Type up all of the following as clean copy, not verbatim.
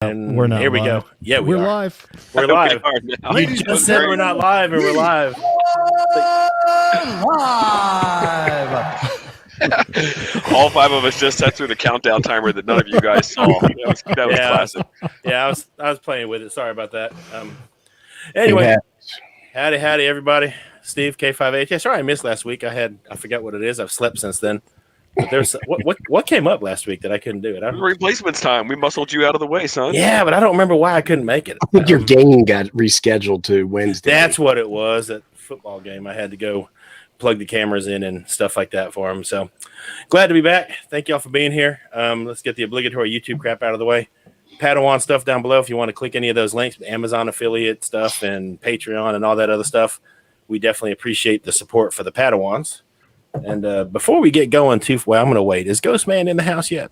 And We're not here we live. go. Yeah, We're are. live. We're live. We are now. You just said we're not live, and we're live. All five of us just sat through the countdown timer that none of you guys saw. That was classic. I was playing with it. Sorry about that. Anyway, howdy, everybody. Steve K58. Yeah, sorry I missed last week. I forgot what it is. I've slept since then. But there's what came up last week that I couldn't do it. Replacements time. We muscled you out of the way, son. Yeah, but I don't remember why I couldn't make it. I think your game got rescheduled to Wednesday. That's what it was. That football game. I had to go plug the cameras in and stuff like that for them. So glad to be back. Thank y'all for being here. Let's get the obligatory YouTube crap out of the way. Padawan stuff down below if you want to click any of those links, Amazon affiliate stuff and Patreon and all that other stuff. We definitely appreciate the support for the Padawans. And before we get going too well, I'm going to wait. Is Ghostman in the house yet?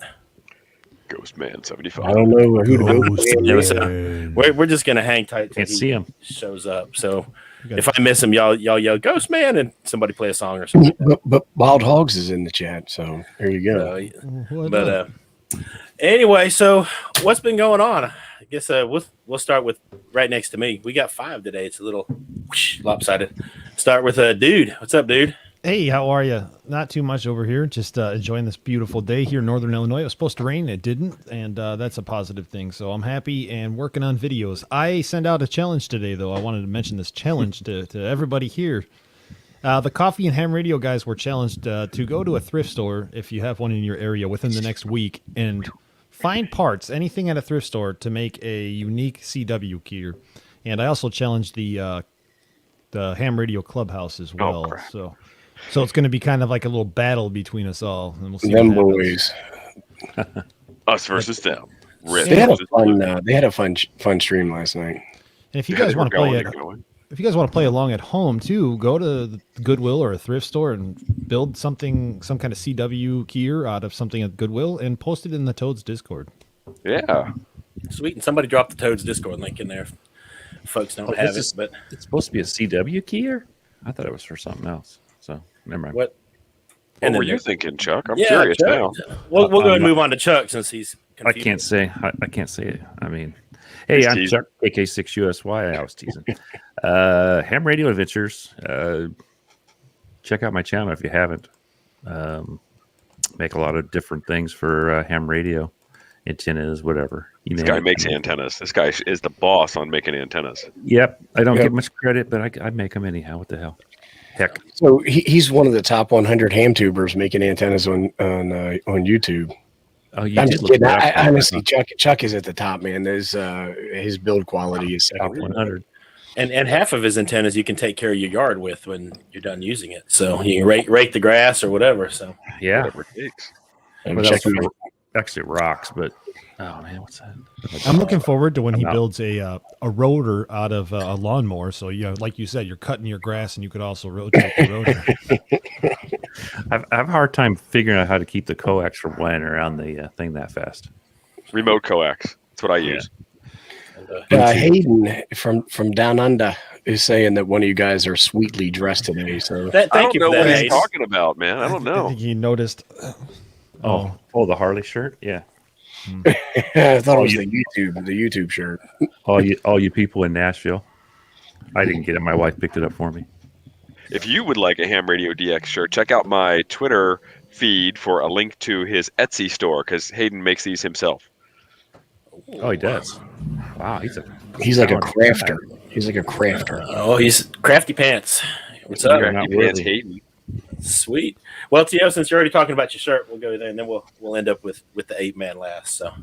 Ghostman 75. I don't know who to go. We're just going to hang tight till he shows up. So if I miss him, y'all yell Ghostman and somebody play a song or something. But Wild Hogs is in the chat, so there you go. Anyway, so what's been going on? I guess we'll start with right next to me. We got 5 today. It's a little lopsided. Start with Dude. What's up, Dude? Hey, how are you? Not too much over here. Just enjoying this beautiful day here in Northern Illinois. It was supposed to rain. It didn't, and that's a positive thing. So I'm happy and working on videos. I sent out a challenge today, though. I wanted to mention this challenge to everybody here. The Coffee and Ham Radio guys were challenged to go to a thrift store, if you have one in your area, within the next week, and find parts, anything at a thrift store, to make a unique CW gear. And I also challenged the Ham Radio Clubhouse as well. So it's going to be kind of like a little battle between us all, and we'll see. Them boys, us versus them. They had a fun stream last night. And if you guys want to play if you guys want to play along at home too, go to the Goodwill or a thrift store and build some kind of CW gear out of something at Goodwill and post it in the Toads Discord. Yeah, sweet. And somebody dropped the Toads Discord link in there. Folks don't have it, but it's supposed to be a CW gear. I thought it was for something else. So never mind. What were you thinking, Chuck? I'm curious Chuck, now. We'll go ahead and move on to Chuck since he's confused. I can't say it. I mean, hey, I'm Chuck, AK6USY. I was teasing. Ham Radio Adventures. Check out my channel if you haven't. Make a lot of different things for ham radio, antennas, whatever. This guy makes antennas. This guy is the boss on making antennas. Yep. I don't get much credit, but I make them anyhow. What the hell? Heck. So he's one of the top 100 ham tubers making antennas on YouTube. Oh, you I'm did just kidding. look I honestly, Chuck is at the top, man. There's his build quality is top 100. And half of his antennas you can take care of your yard with when you're done using it. So you can rake the grass or whatever. So yeah, whatever it takes. Actually, it rocks, but oh man, what's that? I'm looking forward to when he builds a rotor out of a lawnmower. So like you said, you're cutting your grass, and you could also rotate the rotor. I have a hard time figuring out how to keep the coax from flying around the thing that fast. Remote coax. That's what I use. Hayden from Down Under is saying that one of you guys are sweetly dressed today. So thank you for that. What he's talking about, man. I don't know. I think he noticed. Oh, the Harley shirt, yeah. I thought it was the YouTube shirt. All you people in Nashville. I didn't get it. My wife picked it up for me. If you would like a Ham Radio DX shirt, check out my Twitter feed for a link to his Etsy store because Hayden makes these himself. Oh, he does. Wow, he's like a crafter. He's like a crafter. Oh, he's crafty pants. What's up? Crafty pants, Hayden. Sweet. Well, since you're already talking about your shirt, we'll go there, and then we'll end up with the 8-man last. So,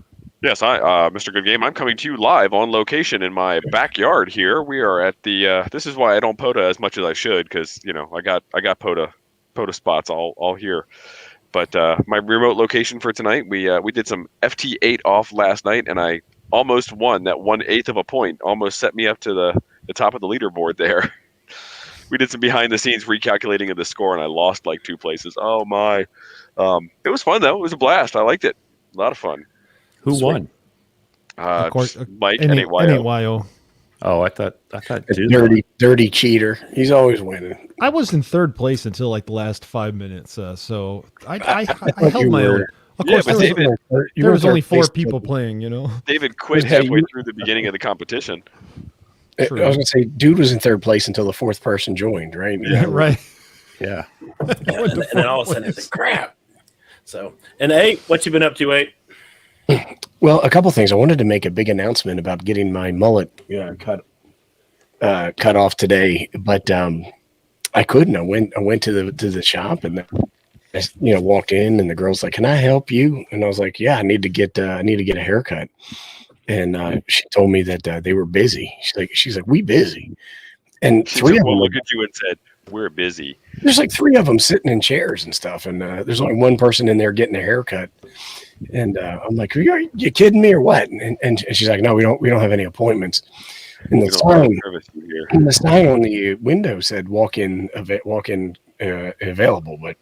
yes, Mr. Goodgame, I'm coming to you live on location in my backyard here. We are at the. This is why I don't POTA as much as I should, because I got POTA spots all here. But my remote location for tonight, we did some FT8 off last night, and I almost won. That 1/8 of a point almost set me up to the top of the leaderboard there. We did some behind the scenes recalculating of the score, and I lost like 2 places. Oh my! It was fun though. It was a blast. I liked it. A lot of fun. Who won? Of course, Mike NAYO. Oh, I thought dirty cheater. He's always winning. I was in third place until like the last 5 minutes. So I held my own. Of Yeah, course, but there David, was only 4 people playing, you know. David quit Hey, halfway through the beginning of the competition. I True. was gonna say, dude was in third place until the 4th person joined, right? Right. Yeah. Yeah, and then all of a sudden it's like, crap. So, and hey, what you been up to, 8? Well, a couple things. I wanted to make a big announcement about getting my mullet cut off today, but I couldn't. I went to the shop and I walked in and the girl's like, "Can I help you?" And I was like, "Yeah, I need to get a haircut." And she told me that they were busy. She's like, "We busy," and She 3 took of one them. look at you and said, "We're busy." There's like 3 of them sitting in chairs and stuff, and there's only one person in there getting a haircut. And I'm like, are you kidding me or what? And she's like, no, we don't have any appointments. And We the don't sign, service you here. and the sign on the window said walk in available. But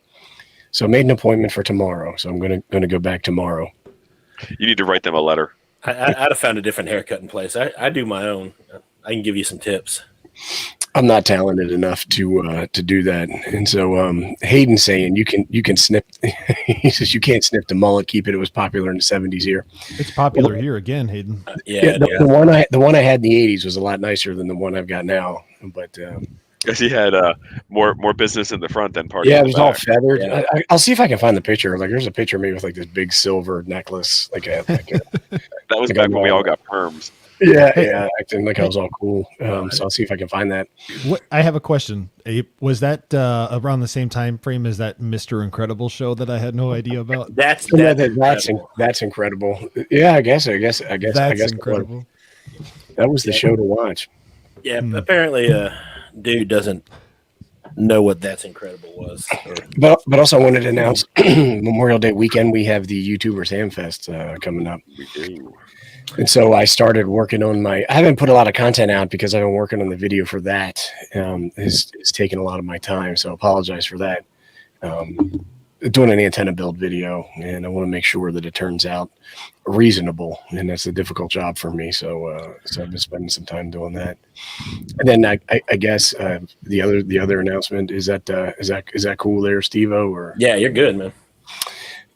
so I made an appointment for tomorrow. So I'm gonna go back tomorrow. You need to write them a letter. I'd have found a different haircutting place. I do my own. I can give you some tips. I'm not talented enough to do that. And so Hayden's saying you can snip. He says you can't snip the mullet. Keep it. It was popular in the 70s here. It's popular here again, Hayden. Yeah, the one I had in the 80s was a lot nicer than the one I've got now. But Because he had more business in the front than part. yeah, of it the was all back. feathered. Yeah. I'll see if I can find the picture. Like, there's a picture of me with like this big silver necklace, That was Like back a when we all wall. got perms. yeah, acting like I was all cool. So I'll see if I can find that. What I have a question. Abe, was that around the same time frame as that Mr. Incredible show that I had no idea about? that's Incredible. That's incredible. Yeah, I guess That's incredible. that was the show to watch. Yeah, apparently, dude doesn't know what That's Incredible was. But also I wanted to announce Memorial Day weekend we have the YouTubers Hamfest coming up. We do. And so I started working on I haven't put a lot of content out because I've been working on the video for that. It's taken a lot of my time, so I apologize for that. Doing an antenna build video, and I want to make sure that it turns out reasonable, and that's a difficult job for me. So I've been spending some time doing that. And then I guess the other announcement is that cool there, Steve-O? Or Yeah, you're good, man.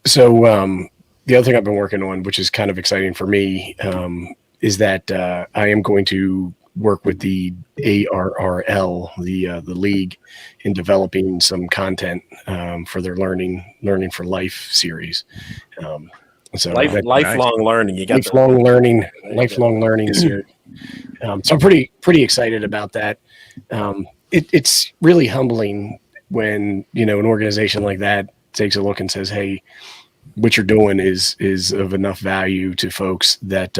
so the other thing I've been working on, which is kind of exciting for me, is that I am going to work with the ARRL, the league, in developing some content for their Learning for Life series. So Lifelong learning. You got lifelong learning series. So I'm pretty excited about that. It's really humbling when an organization like that takes a look and says, "Hey, what you're doing is of enough value to folks that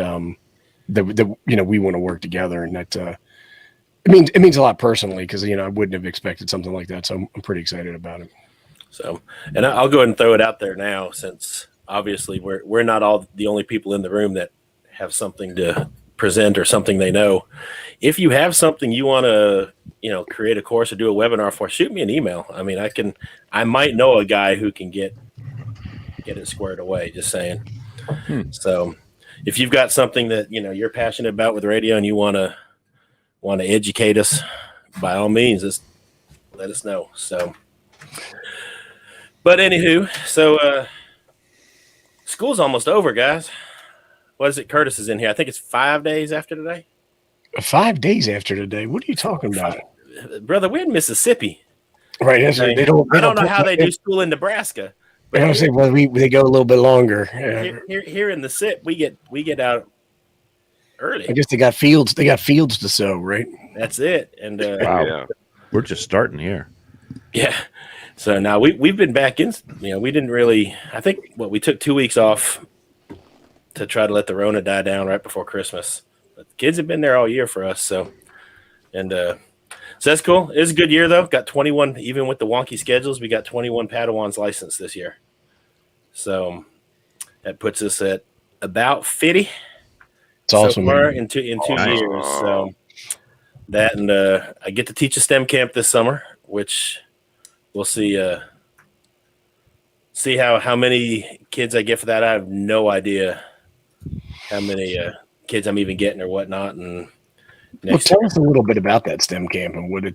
we want to work together," and that it means a lot personally because I wouldn't have expected something like that. So I'm pretty excited about it. So, and I'll go ahead and throw it out there now, since obviously we're not all the only people in the room that have something to present or something they know. If you have something you want to create a course or do a webinar for, shoot me an email. I mean, I might know a guy who can get it squared away. Just saying. So if you've got something that you're passionate about with radio and you want to educate us, by all means, just let us know. So, but anywho, so school's almost over, guys. What is it? Curtis is in here. I think it's 5 days after today. 5 days after today. What are you talking about, brother? We're in Mississippi, right? They don't. I don't know how they do school in Nebraska. But I don't say they go a little bit longer. Here in the SIP, we get out early. I guess they got fields. They got fields to sow, right? That's it. And Wow. Yeah. We're just starting here. Yeah. So now we've been back in. We didn't really. I think we took 2 weeks off to try to let the Rona die down right before Christmas. But the kids have been there all year for us. So that's cool. It's a good year though. Got 21, even with the wonky schedules. We got 21 Padawans licensed this year. So that puts us at about 50. It's awesome. So far in 2 years. So that, and I get to teach a STEM camp this summer, which we'll see how many kids I get for that. I have no idea how many kids I'm even getting or whatnot. And tell us a little bit about that STEM camp and what you're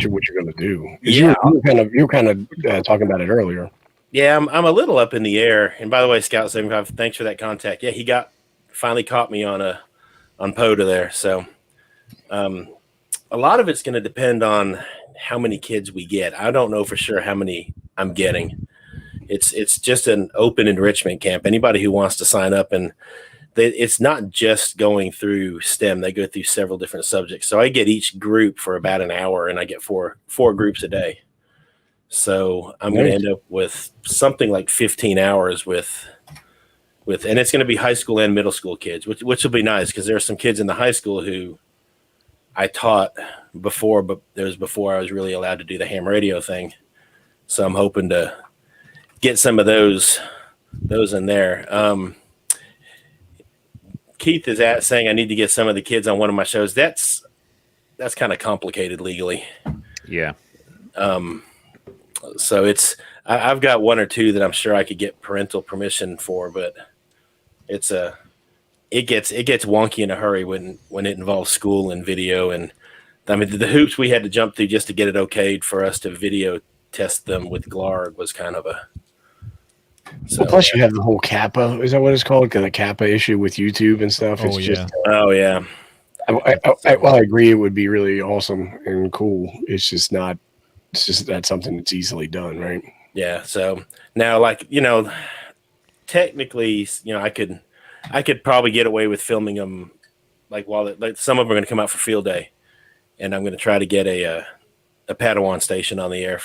going to do. Yeah, you were kind of talking about it earlier. Yeah, I'm a little up in the air. And by the way, Scout 75, thanks for that contact. Yeah, he finally caught me on POTA there. So a lot of it's going to depend on how many kids we get. I don't know for sure how many I'm getting. It's just an open enrichment camp. Anybody who wants to sign up, and it's not just going through STEM. They go through several different subjects. So I get each group for about an hour, and I get four groups a day. So I'm going to end up with something like 15 hours with, and it's going to be high school and middle school kids, which will be nice because there are some kids in the high school who I taught before, but it was before I was really allowed to do the ham radio thing. So I'm hoping to get some of those in there. Keith is saying I need to get some of the kids on one of my shows. That's kind of complicated legally. Yeah. So I've got one or two that I'm sure I could get parental permission for, but it gets wonky in a hurry when it involves school and video. And I mean, the hoops we had to jump through just to get it okayed for us to video test them with GLARG was kind of a. So, well, plus you have the whole Kappa. Is that what it's called? The Kappa issue with YouTube and stuff. It's just. Oh yeah. While I agree, it would be really awesome and cool. It's just not. It's just that's something that's easily done, right? Yeah. So now, like technically, I could probably get away with filming them, like some of them are going to come out for field day, and I'm going to try to get a Padawan station on the air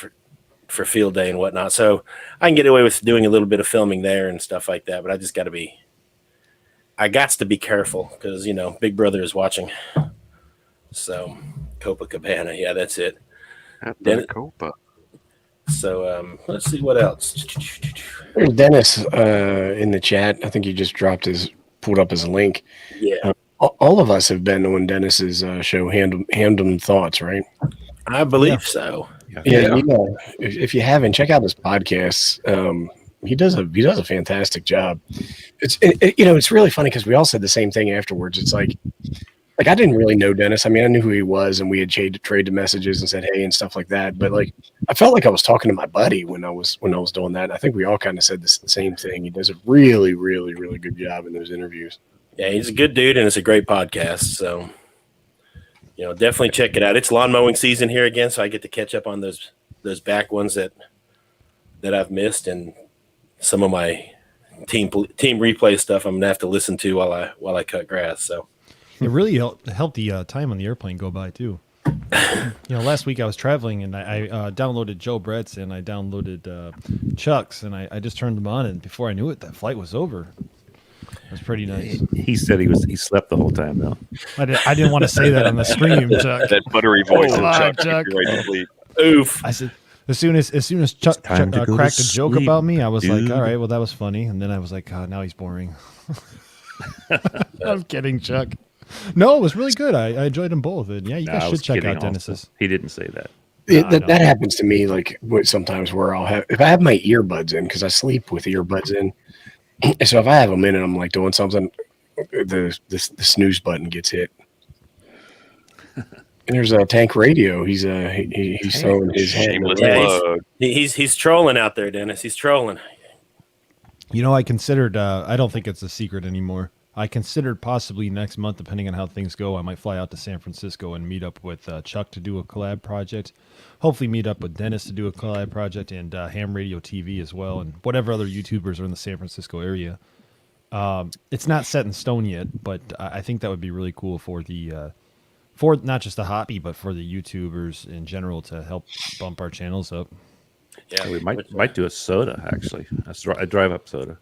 for field day and whatnot. So I can get away with doing a little bit of filming there and stuff like that. But I just got to be careful because Big Brother is watching. So Copacabana, yeah, that's it. Copa. So let's see what else. There's Dennis in the chat. I think he just pulled up his link. Yeah. All of us have been on Dennis's show, Hamdom Thoughts, right? I believe so. Yeah. If you haven't, check out his podcasts. He does a fantastic job. It's really funny because we all said the same thing afterwards. It's like I didn't really know Dennis. I mean, I knew who he was, and we had traded messages and said hey and stuff like that. But I felt like I was talking to my buddy when I was doing that. And I think we all kind of said the same thing. He does a really, really, really good job in those interviews. Yeah, he's a good dude, and it's a great podcast. So, definitely check it out. It's lawn mowing season here again, so I get to catch up on those back ones that I've missed, and some of my team replay stuff I'm gonna have to listen to while I cut grass. So. It really helped the time on the airplane go by too. Last week I was traveling and I downloaded Joe Brett's and I downloaded Chuck's and I just turned them on and before I knew it, that flight was over. It was pretty nice. He said he slept the whole time though. I didn't want to say that on the stream, Chuck. That buttery voice of Chuck. Right, Oof. I said as soon as Chuck cracked a joke about me, I was like, all right, well that was funny, and then I was like, God, now he's boring. I'm kidding, Chuck. No, it was really good. I enjoyed them both. And yeah, you guys should check out Dennis's. He didn't say that. That happens to me sometimes where if I have my earbuds in, because I sleep with earbuds in. So if I have them in and I'm like doing something, the snooze button gets hit. And there's a Tank Radio. He's throwing his hand. He's trolling out there, Dennis. He's trolling. I considered. I don't think it's a secret anymore. I considered possibly next month, depending on how things go, I might fly out to San Francisco and meet up with Chuck to do a collab project. Hopefully meet up with Dennis to do a collab project and Ham Radio TV as well, and whatever other YouTubers are in the San Francisco area. It's not set in stone yet, but I think that would be really cool for for not just the hobby, but for the YouTubers in general to help bump our channels up. Yeah, we might do a soda actually, a drive-up soda.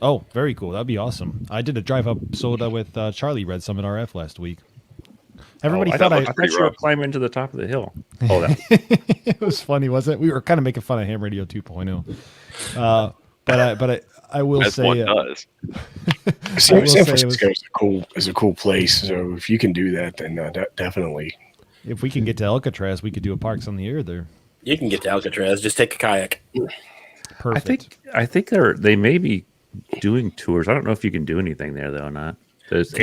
Oh, very cool. That'd be awesome. I did a drive-up soda with Charlie Red Summit RF last week. Everybody thought I thought you were climbing to the top of the hill. Oh, that. It was funny, wasn't it? We were kind of making fun of Ham Radio 2.0. But I will as say, one does. San Francisco is a cool place. So if you can do that, then definitely. If we can get to Alcatraz, we could do a Parks on the Air there. You can get to Alcatraz. Just take a kayak. Perfect. I think they may be doing tours. I don't know if you can do anything there though or not. There's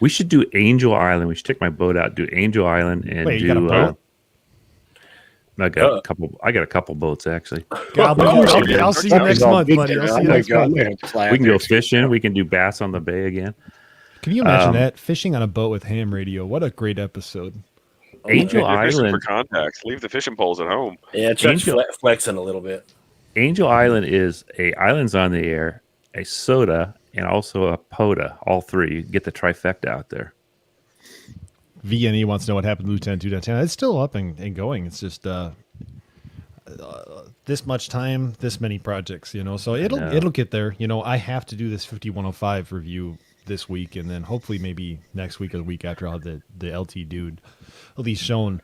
we should do Angel Island. We should take my boat out, do Angel Island, and you got a boat? I got a couple. I got a couple boats actually. I'll see you next month, buddy. I'll see you next month. We can go fishing. We can do bass on the bay again. Can you imagine that? Fishing on a boat with ham radio. What a great episode. Angel Fishing for Island. contacts. Leave the fishing poles at home. Yeah, Chuck's flexing a little bit. Angel Island is a islands on the air, a soda, and also a POTA. All three. You get the trifecta out there. VNE wants to know what happened to Lieutenant 210. It's still up and going. It's just this much time, this many projects, so it'll get there. I have to do this 5105 review this week, and then hopefully maybe next week or the week after I'll have the LT dude at least shown.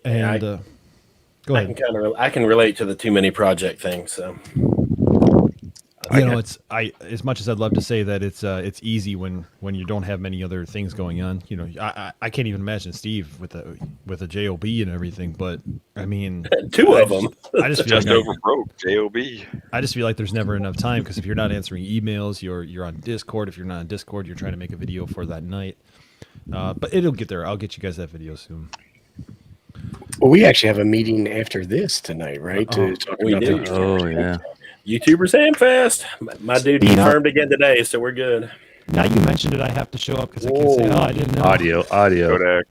And go ahead. I can relate to the too many project thing. So it's as much as I'd love to say that it's easy when you don't have many other things going on. I can't even imagine Steve with a JOB and everything. But I mean, two of them. I just feel Just over broke JOB. I just feel like there's never enough time, because if you're not answering emails, you're on Discord. If you're not on Discord, you're trying to make a video for that night. But it'll get there. I'll get you guys that video soon. Well, we actually have a meeting after this tonight, right? To talk we about do. the Oh yeah. YouTubers Hamfest. My dude confirmed again today, so we're good. Now you mentioned it, I have to show up because I can't say, I didn't know. Audio. Kodak.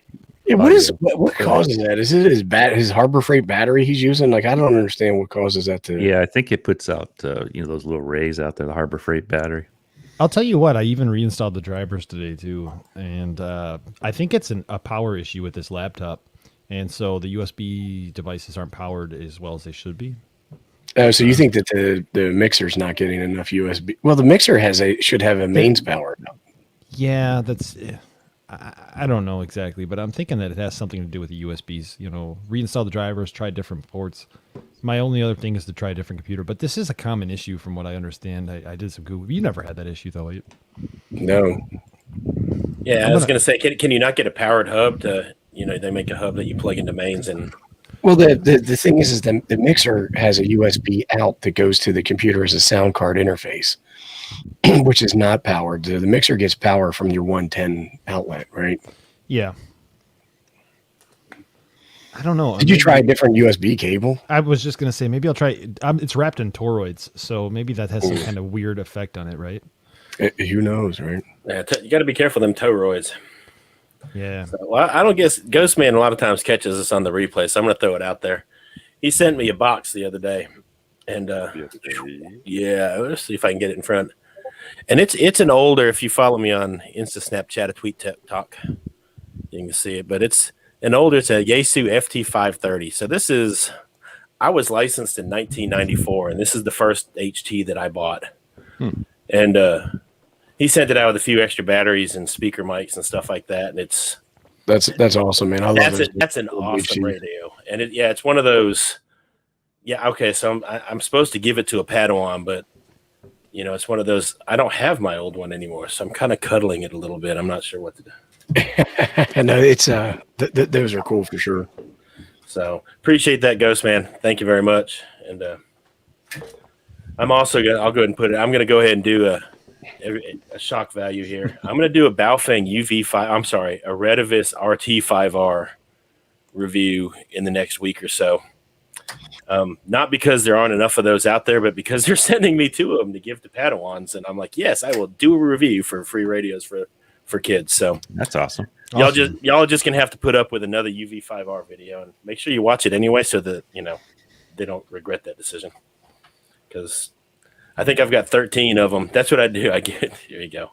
Yeah, what causes that? Is it his Harbor Freight battery he's using? Like, I don't understand what causes that to. Yeah, I think it puts out those little rays out there, the Harbor Freight battery. I'll tell you what, I even reinstalled the drivers today too, and I think it's a power issue with this laptop, and so the USB devices aren't powered as well as they should be. Oh, so you think that the mixer's not getting enough USB? Well, the mixer should have a mains power. Yeah, that's. I don't know exactly, but I'm thinking that it has something to do with the USBs. Reinstall the drivers, try different ports. My only other thing is to try a different computer, but this is a common issue from what I understand. I did some Google. You never had that issue though. No. Yeah, I was going to say, can you not get a powered hub to? They make a hub that you plug into mains and. Well, the thing is the mixer has a USB out that goes to the computer as a sound card interface, which is not powered. The mixer gets power from your 110 outlet, right? Yeah. I don't know. Did you try a different USB cable? I was just going to say, maybe I'll try. It's wrapped in toroids, so maybe that has some kind of weird effect on it, right? Who knows, right? Yeah, you got to be careful of them toroids. Yeah. So, well, I don't guess Ghostman a lot of times catches us on the replay, so I'm going to throw it out there. He sent me a box the other day, and let's see if I can get it in front. And it's an older. If you follow me on Insta, Snapchat, a Tweet, Talk, you can see it. But it's an older. It's a Yaesu FT530. So I was licensed in 1994, and this is the first HT that I bought. And he sent it out with a few extra batteries and speaker mics and stuff like that. And that's awesome, man. I love it. That's an awesome radio. And it's one of those. Yeah, okay. So I'm supposed to give it to a Padawan, but it's one of those. I don't have my old one anymore, so I'm kind of cuddling it a little bit. I'm not sure what to do. No, it's those are cool for sure. So appreciate that, Ghost Man. Thank you very much. And I'm also I'll go ahead and put it. I'm gonna go ahead and do a shock value here. I'm gonna do a Baofeng UV5. I'm sorry, a Retevis RT5R review in the next week or so. Not because there aren't enough of those out there, but because they're sending me two of them to give to Padawans, and I'm like, yes, I will do a review for free radios for kids. So that's awesome. Y'all just gonna have to put up with another UV5R video, and make sure you watch it anyway, so that they don't regret that decision. Because I think I've got 13 of them. That's what I do. Here you go.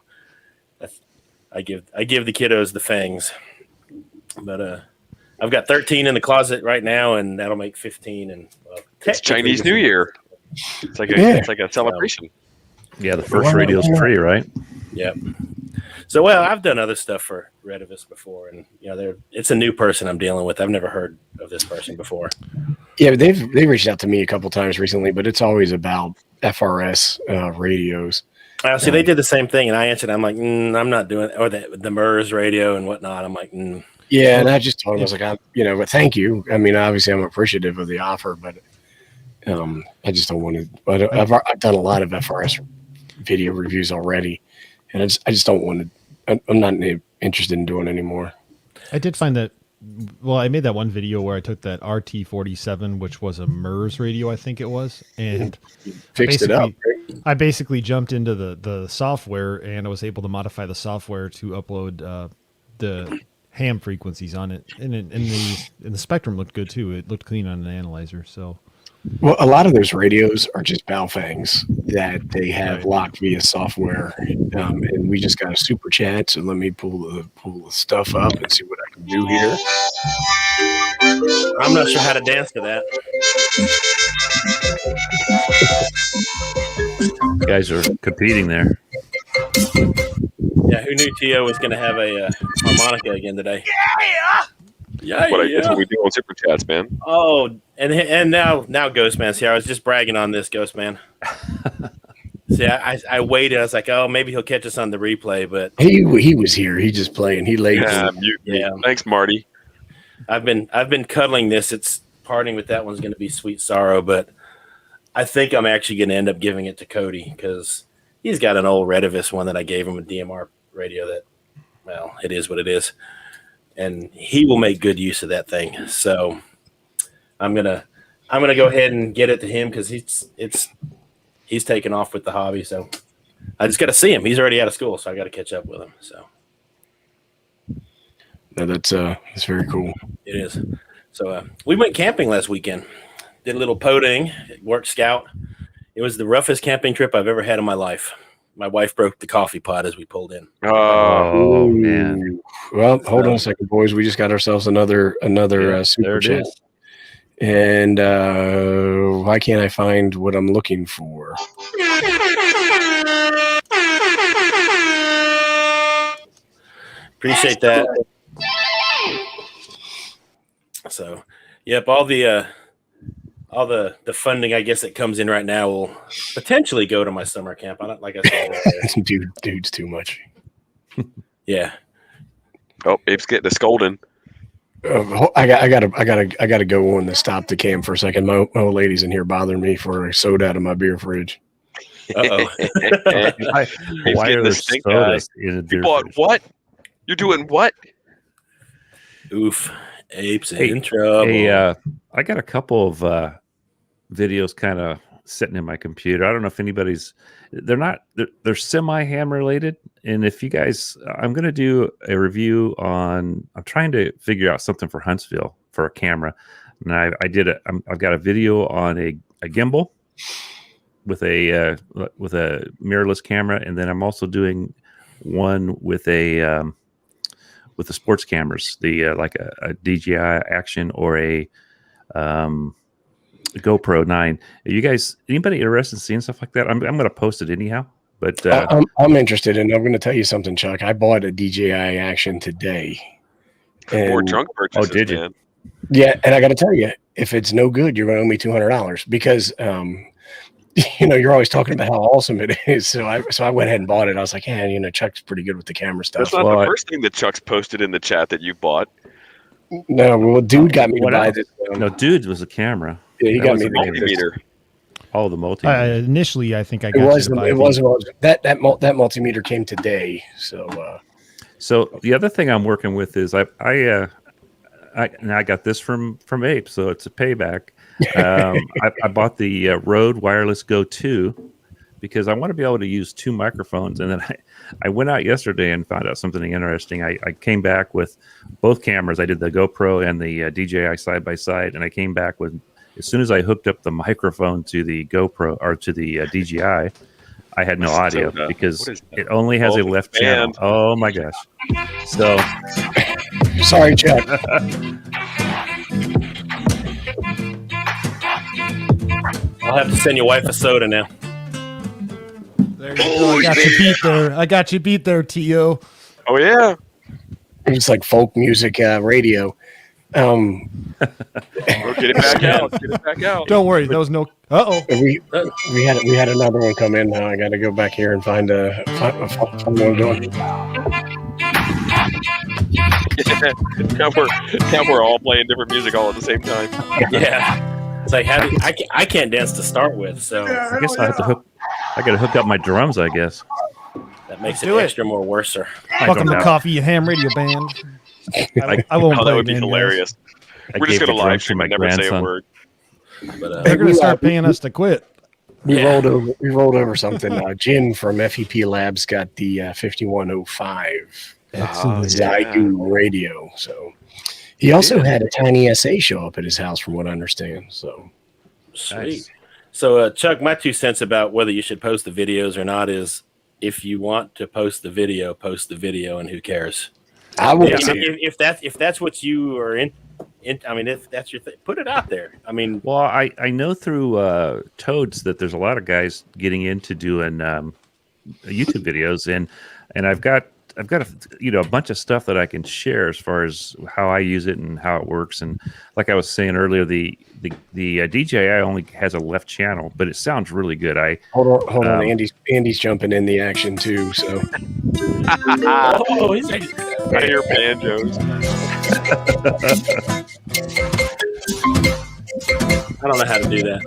I give the kiddos the fangs, but I've got 13 in the closet right now, and that'll make 15. And it's Chinese New Year. It's like a celebration. Yeah, the first radio is free, right? Yep. So, I've done other stuff for Retevis before, and it's a new person I'm dealing with. I've never heard of this person before. Yeah, they've reached out to me a couple times recently, but it's always about FRS radios. See, they did the same thing, and I answered. I'm like, I'm not doing it. Or the MERS radio and whatnot. I'm like, Yeah, and I just told him, I was like, but thank you. I mean, obviously, I'm appreciative of the offer, but I just don't want to. I've done a lot of FRS video reviews already, and I just don't want to. I'm not interested in doing anymore. I did find that well, I made that one video where I took that RT-47, which was a MERS radio, I think it was, and Fixed it up. I basically jumped into the software, and I was able to modify the software to upload the ham frequencies on it, and the spectrum looked good too. It looked clean on an analyzer. So, Well, a lot of those radios are just Baofangs that they have Right. locked via software, and we just got a super chat. So let me pull the stuff up and see what I can do here. I'm not sure how to dance to that. You guys are competing there. Yeah, who knew Tio was going to have a harmonica again today? Yeah, That's what we do on Super Chats, man. Oh, and now Ghostman's here. I was just bragging on this, Ghostman. See, I waited. I was like, oh, maybe he'll catch us on the replay, but He was here. He just playing. He laid. Yeah. Thanks, Marty. I've been cuddling this. It's parting with that one's going to be Sweet Sorrow, but I think I'm actually going to end up giving it to Cody because he's got an old Redivis one that I gave him, a DMR radio that, well, it is what it is. And he will make good use of that thing. So I'm gonna go ahead and get it to him because he's taken off with the hobby. So I just got to see him. He's already out of school, so I got to catch up with him. So No, that's very cool. it is. So we went camping last weekend. Did a little poding, work scout. It was the roughest camping trip I've ever had in my life. My wife broke the coffee pot as we pulled in. Oh, man. Ooh. Well, hold on a second, boys. We just got ourselves another There super it chat. is. And why can't I find what I'm looking for? Appreciate that. So, yep, all the funding I guess that comes in right now will potentially go to my summer camp. I don't like I said. Dude's too much. Yeah. Oh, Abe's getting a scolding. I gotta go on to stop the cam for a second. My old lady's in here bothering me for a soda out of my beer fridge. Uh-oh. Why He's are getting there the stink sodas in a You beer bought fridge? what? You're doing what? Oof. Apes Hey, in trouble. Hey, I got a couple of videos kind of sitting in my computer. I don't know if anybody's. They're semi ham related. And if you guys, I'm going to do a review on. I'm trying to figure out something for Huntsville for a camera, and I did it. I've got a video on a gimbal with a mirrorless camera, and then I'm also doing one with the sports cameras, like a DJI Action or a GoPro 9. Are you guys, anybody interested in seeing stuff like that? I'm going to post it anyhow. But I'm interested, and I'm going to tell you something, Chuck. I bought a DJI Action today. More And- drunk purchases, did you? man. Yeah, and I got to tell you, if it's no good, you're going to owe me $200 because you're always talking about how awesome it is. So I went ahead and bought it. I was like, yeah, Chuck's pretty good with the camera stuff. That's not the first thing that Chuck's posted in the chat that you bought. No, well, dude got me to What buy else? this. no, dude was a camera. Yeah, he that got was me the to buy this. Multimeter. Oh, the multimeter. Initially, I think I It got was you to buy it the- was that multimeter came today. So So the other thing I'm working with is I got this from Ape, so it's a payback. I bought the Rode Wireless Go 2 because I want to be able to use two microphones. And then I went out yesterday and found out something interesting. I came back with both cameras. I did the GoPro and the DJI side by side, and I came back with, as soon as I hooked up the microphone to the GoPro or to the DJI, I had no audio because it only has a left channel. Oh my gosh! So sorry, Chuck. I'll have to send your wife a soda now. There you go. I got you beat there. I got you beat there, T.O. Oh, yeah. It's like folk music radio. Well, get it back out. Get it back out. Don't worry. There was no. Uh-oh. We had another one come in. Now I got to go back here and find one going. now we're all playing different music all at the same time. Yeah. It's like I can't dance to start with, so I guess I have to hook. I got to hook up my drums. I guess. that makes it Do it. extra more worser. I Welcome don't to know. Coffee and Ham Radio Band. I won't Oh, play that would be again, guys. hilarious. I We're just gave gonna the live drums to stream my and never say a grandson. word. But They're going to start paying us to quit. We rolled over something. Jim from FEP Labs got the 5105 Excellent. Zygu radio. So he also had a tiny SA show up at his house, from what I understand. So sweet. Nice. So, Chuck, my 2 cents about whether you should post the videos or not is if you want to post the video, and who cares? I would If that's what you are in, I mean, if that's your thing, put it out there. I mean, Well, I know through Toads that there's a lot of guys getting into doing YouTube videos, and I've got a bunch of stuff that I can share as far as how I use it and how it works. And like I was saying earlier, the DJI only has a left channel, but it sounds really good. hold on. Andy's jumping in the action too. So I hear banjos. I don't know how to do that.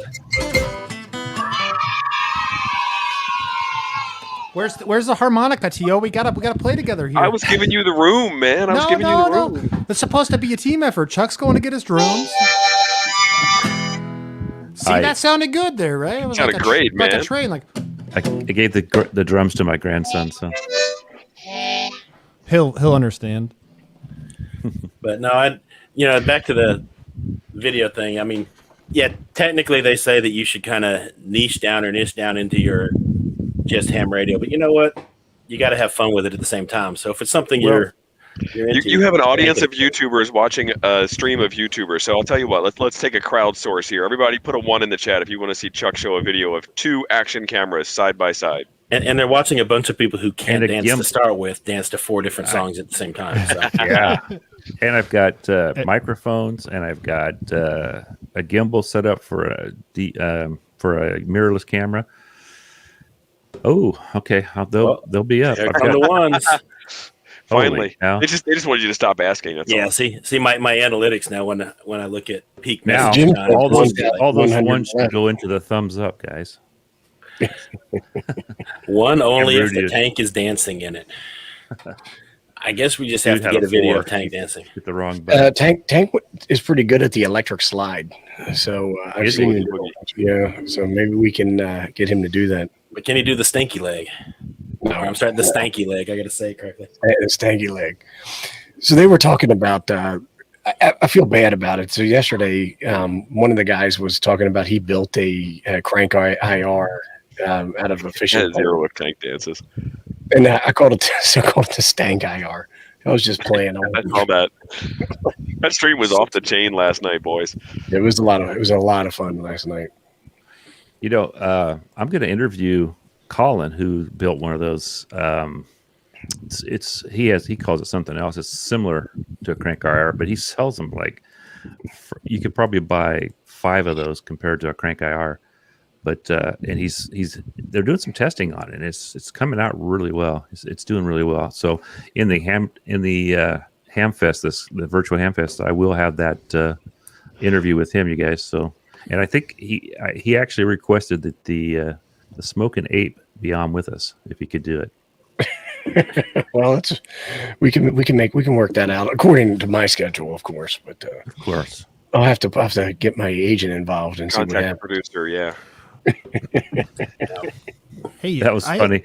Where's the harmonica, Tio? We gotta play together here. I was giving you the room, man. I was giving you the room. It's supposed to be a team effort. Chuck's going to get his drums. See, that sounded good there, right? It was Sounded great, like man. a train, like I gave the drums to my grandson, so He'll understand. But no, back to the video thing. I mean, yeah, technically they say that you should kind of niche down into your just ham radio, but you know what? You got to have fun with it at the same time. So if it's something you're into, You have an audience of YouTubers watching a stream of YouTubers. So I'll tell you what. Let's take a crowdsource here. Everybody, put a 1 in the chat if you want to see Chuck show a video of 2 action cameras side by side. and they're watching a bunch of people who can't And a dance gimbal. to start with, dance to 4 different songs at the same time. So. yeah. And I've got microphones, and I've got a gimbal set up for a mirrorless camera. Oh, okay. They'll be up. Here I've come got- the ones. Finally, cow. they just wanted you to stop asking. That's Yeah, all. see my analytics now when I look at peak Now, message Jim, time, all those it's like 100 should go into the thumbs up, guys. one only if rude the is- tank is dancing in it. I guess we just have Dude to had get a video 4. of Tank dancing. Hit the wrong button. Tank is pretty good at the electric slide. So I've Is seen he? him. Yeah. So maybe we can get him to do that. But can he do the stinky leg? No, Or I'm sorry, the stanky leg. I got to say it correctly. stanky leg. So they were talking about. I feel bad about it. So yesterday, one of the guys was talking about he built a crank IR out of a fishing Yeah, pole. zero with tank dances. And I called it the stank IR. I was just playing. That's all that. That stream was off the chain last night, boys. It was a lot of fun last night. I'm going to interview Colin, who built one of those. He calls it something else. It's similar to a crank IR, but he sells them you could probably buy 5 of those compared to a crank IR. But and they're doing some testing on it, and it's coming out really well. It's doing really well. So in the Hamfest, the virtual Hamfest, I will have that interview with him, you guys. So, and I think he actually requested that the Smoking Ape be on with us if he could do it. Well, we can work that out according to my schedule, of course. But Of course. I'll have to get my agent involved and see what Contact the happens. producer, yeah. Hey, That was funny.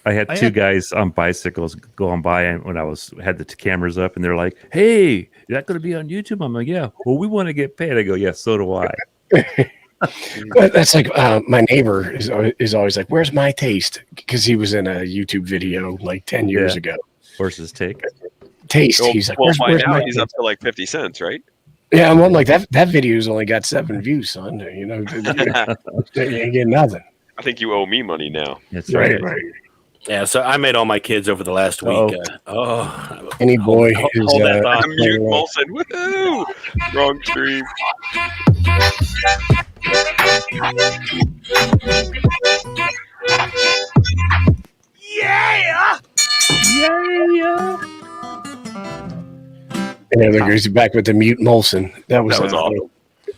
I had I 2 had- guys on bicycles going by, and when I had the cameras up, and they're like, "Hey, is that going to be on YouTube?" I'm like, "Yeah." Well, we want to get paid. I go, "Yeah, so do I." But that's like my neighbor is always like, "Where's my taste?" Because he was in a YouTube video like 10 years Yeah. ago. Where's his take? Taste. Well, He's like, well, "Where's by now my he's taste?" up to like 50 cents, right? Yeah, I'm like that video's only got 7 views, son. You know, you ain't getting nothing. I think you owe me money now. That's right. Yeah, so I made all my kids over the last week. Any boy hold is that thought. I'm mute Molson. Woohoo! Wrong stream. and there goes back with the mute Molson. That was awesome.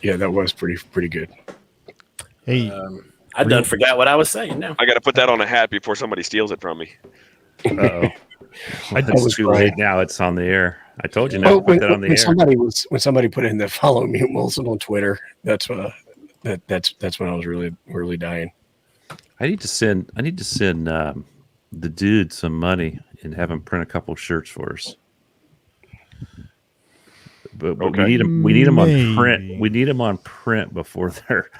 Yeah, that was pretty good. Hey, I done forgot what I was saying now. I got to put that on a hat before somebody steals it from me. Uh-oh. I It's was too crying. late now. It's on the air. I told you Well, not to put that on the air. when somebody put in the follow me Wilson on Twitter, that's when I was really dying. I need to send the dude some money and have him print a couple shirts for us. But Okay. we need them on print. Maybe. We need them on print before they're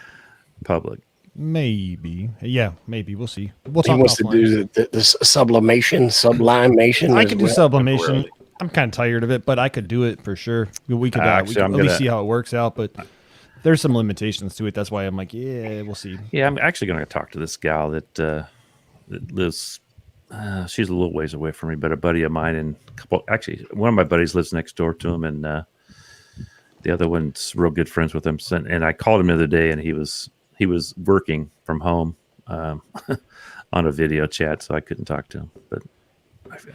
public. Maybe. Yeah, maybe. We'll see. We'll He talk wants to offline. do the sublimation. I as could do well. sublimation. Temporarily. I'm kind of tired of it, but I could do it for sure. We could, Actually, at least see how it works out, but there's some limitations to it. That's why I'm like, yeah, we'll see. Yeah, I'm actually going to talk to this gal that lives. She's a little ways away from me, but a buddy of mine and one of my buddies lives next door to him, and the other one's real good friends with him. And I called him the other day, and he was working from home on a video chat, so I couldn't talk to him. But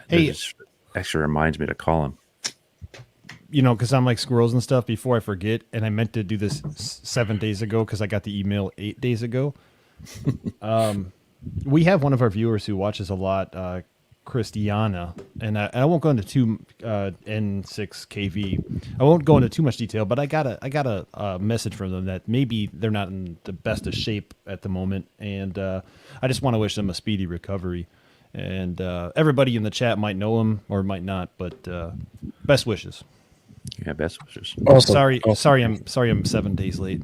it actually reminds me to call him. You know, because I'm like squirrels and stuff before I forget, and I meant to do this 7 days ago because I got the email 8 days ago. We have one of our viewers who watches a lot, Christiana, and I won't go into N6KV. I won't go into too much detail, but I got a message from them that maybe they're not in the best of shape at the moment, and I just want to wish them a speedy recovery. And everybody in the chat might know him or might not, but best wishes. Yeah, best wishes. Also, Sorry, I'm 7 days late.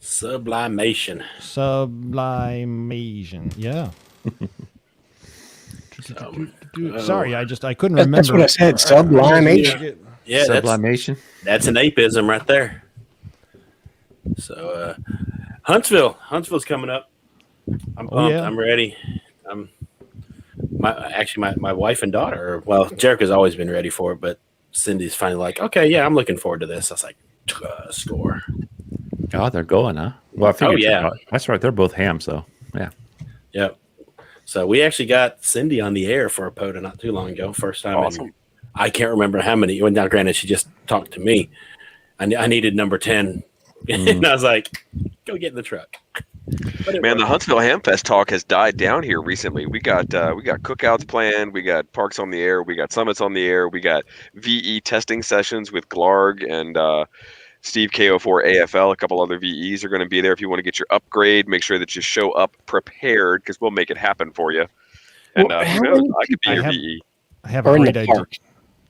Sublimation. Sublimation, yeah. Sorry, I couldn't remember. That's what I said. Sublimation. Yeah, Sublimation. that's an apeism right there. So Huntsville's coming up. I'm pumped. yeah. I'm ready. My wife and daughter. Well, Jericho's always been ready for it, but Cindy's finally like, okay, yeah, I'm looking forward to this. I was like, score. Oh, they're going, huh? Well, I think yeah. That's right. They're both ham, so yeah. Yep. So we actually got Cindy on the air for a POTA not too long ago. First time. Awesome. I can't remember how many. Now, granted, she just talked to me. I needed number 10. And I was like, go get in the truck. Man, the Huntsville Hamfest talk has died down here recently. We got cookouts planned. We got parks on the air. We got summits on the air. We got VE testing sessions with Glarg and Steve KO4 AFL. A couple other VEs are going to be there. If you want to get your upgrade, make sure that you show up prepared because we'll make it happen for you. And Well, who how knows? many I could be I your have- VE. I have a Or in great the idea. park.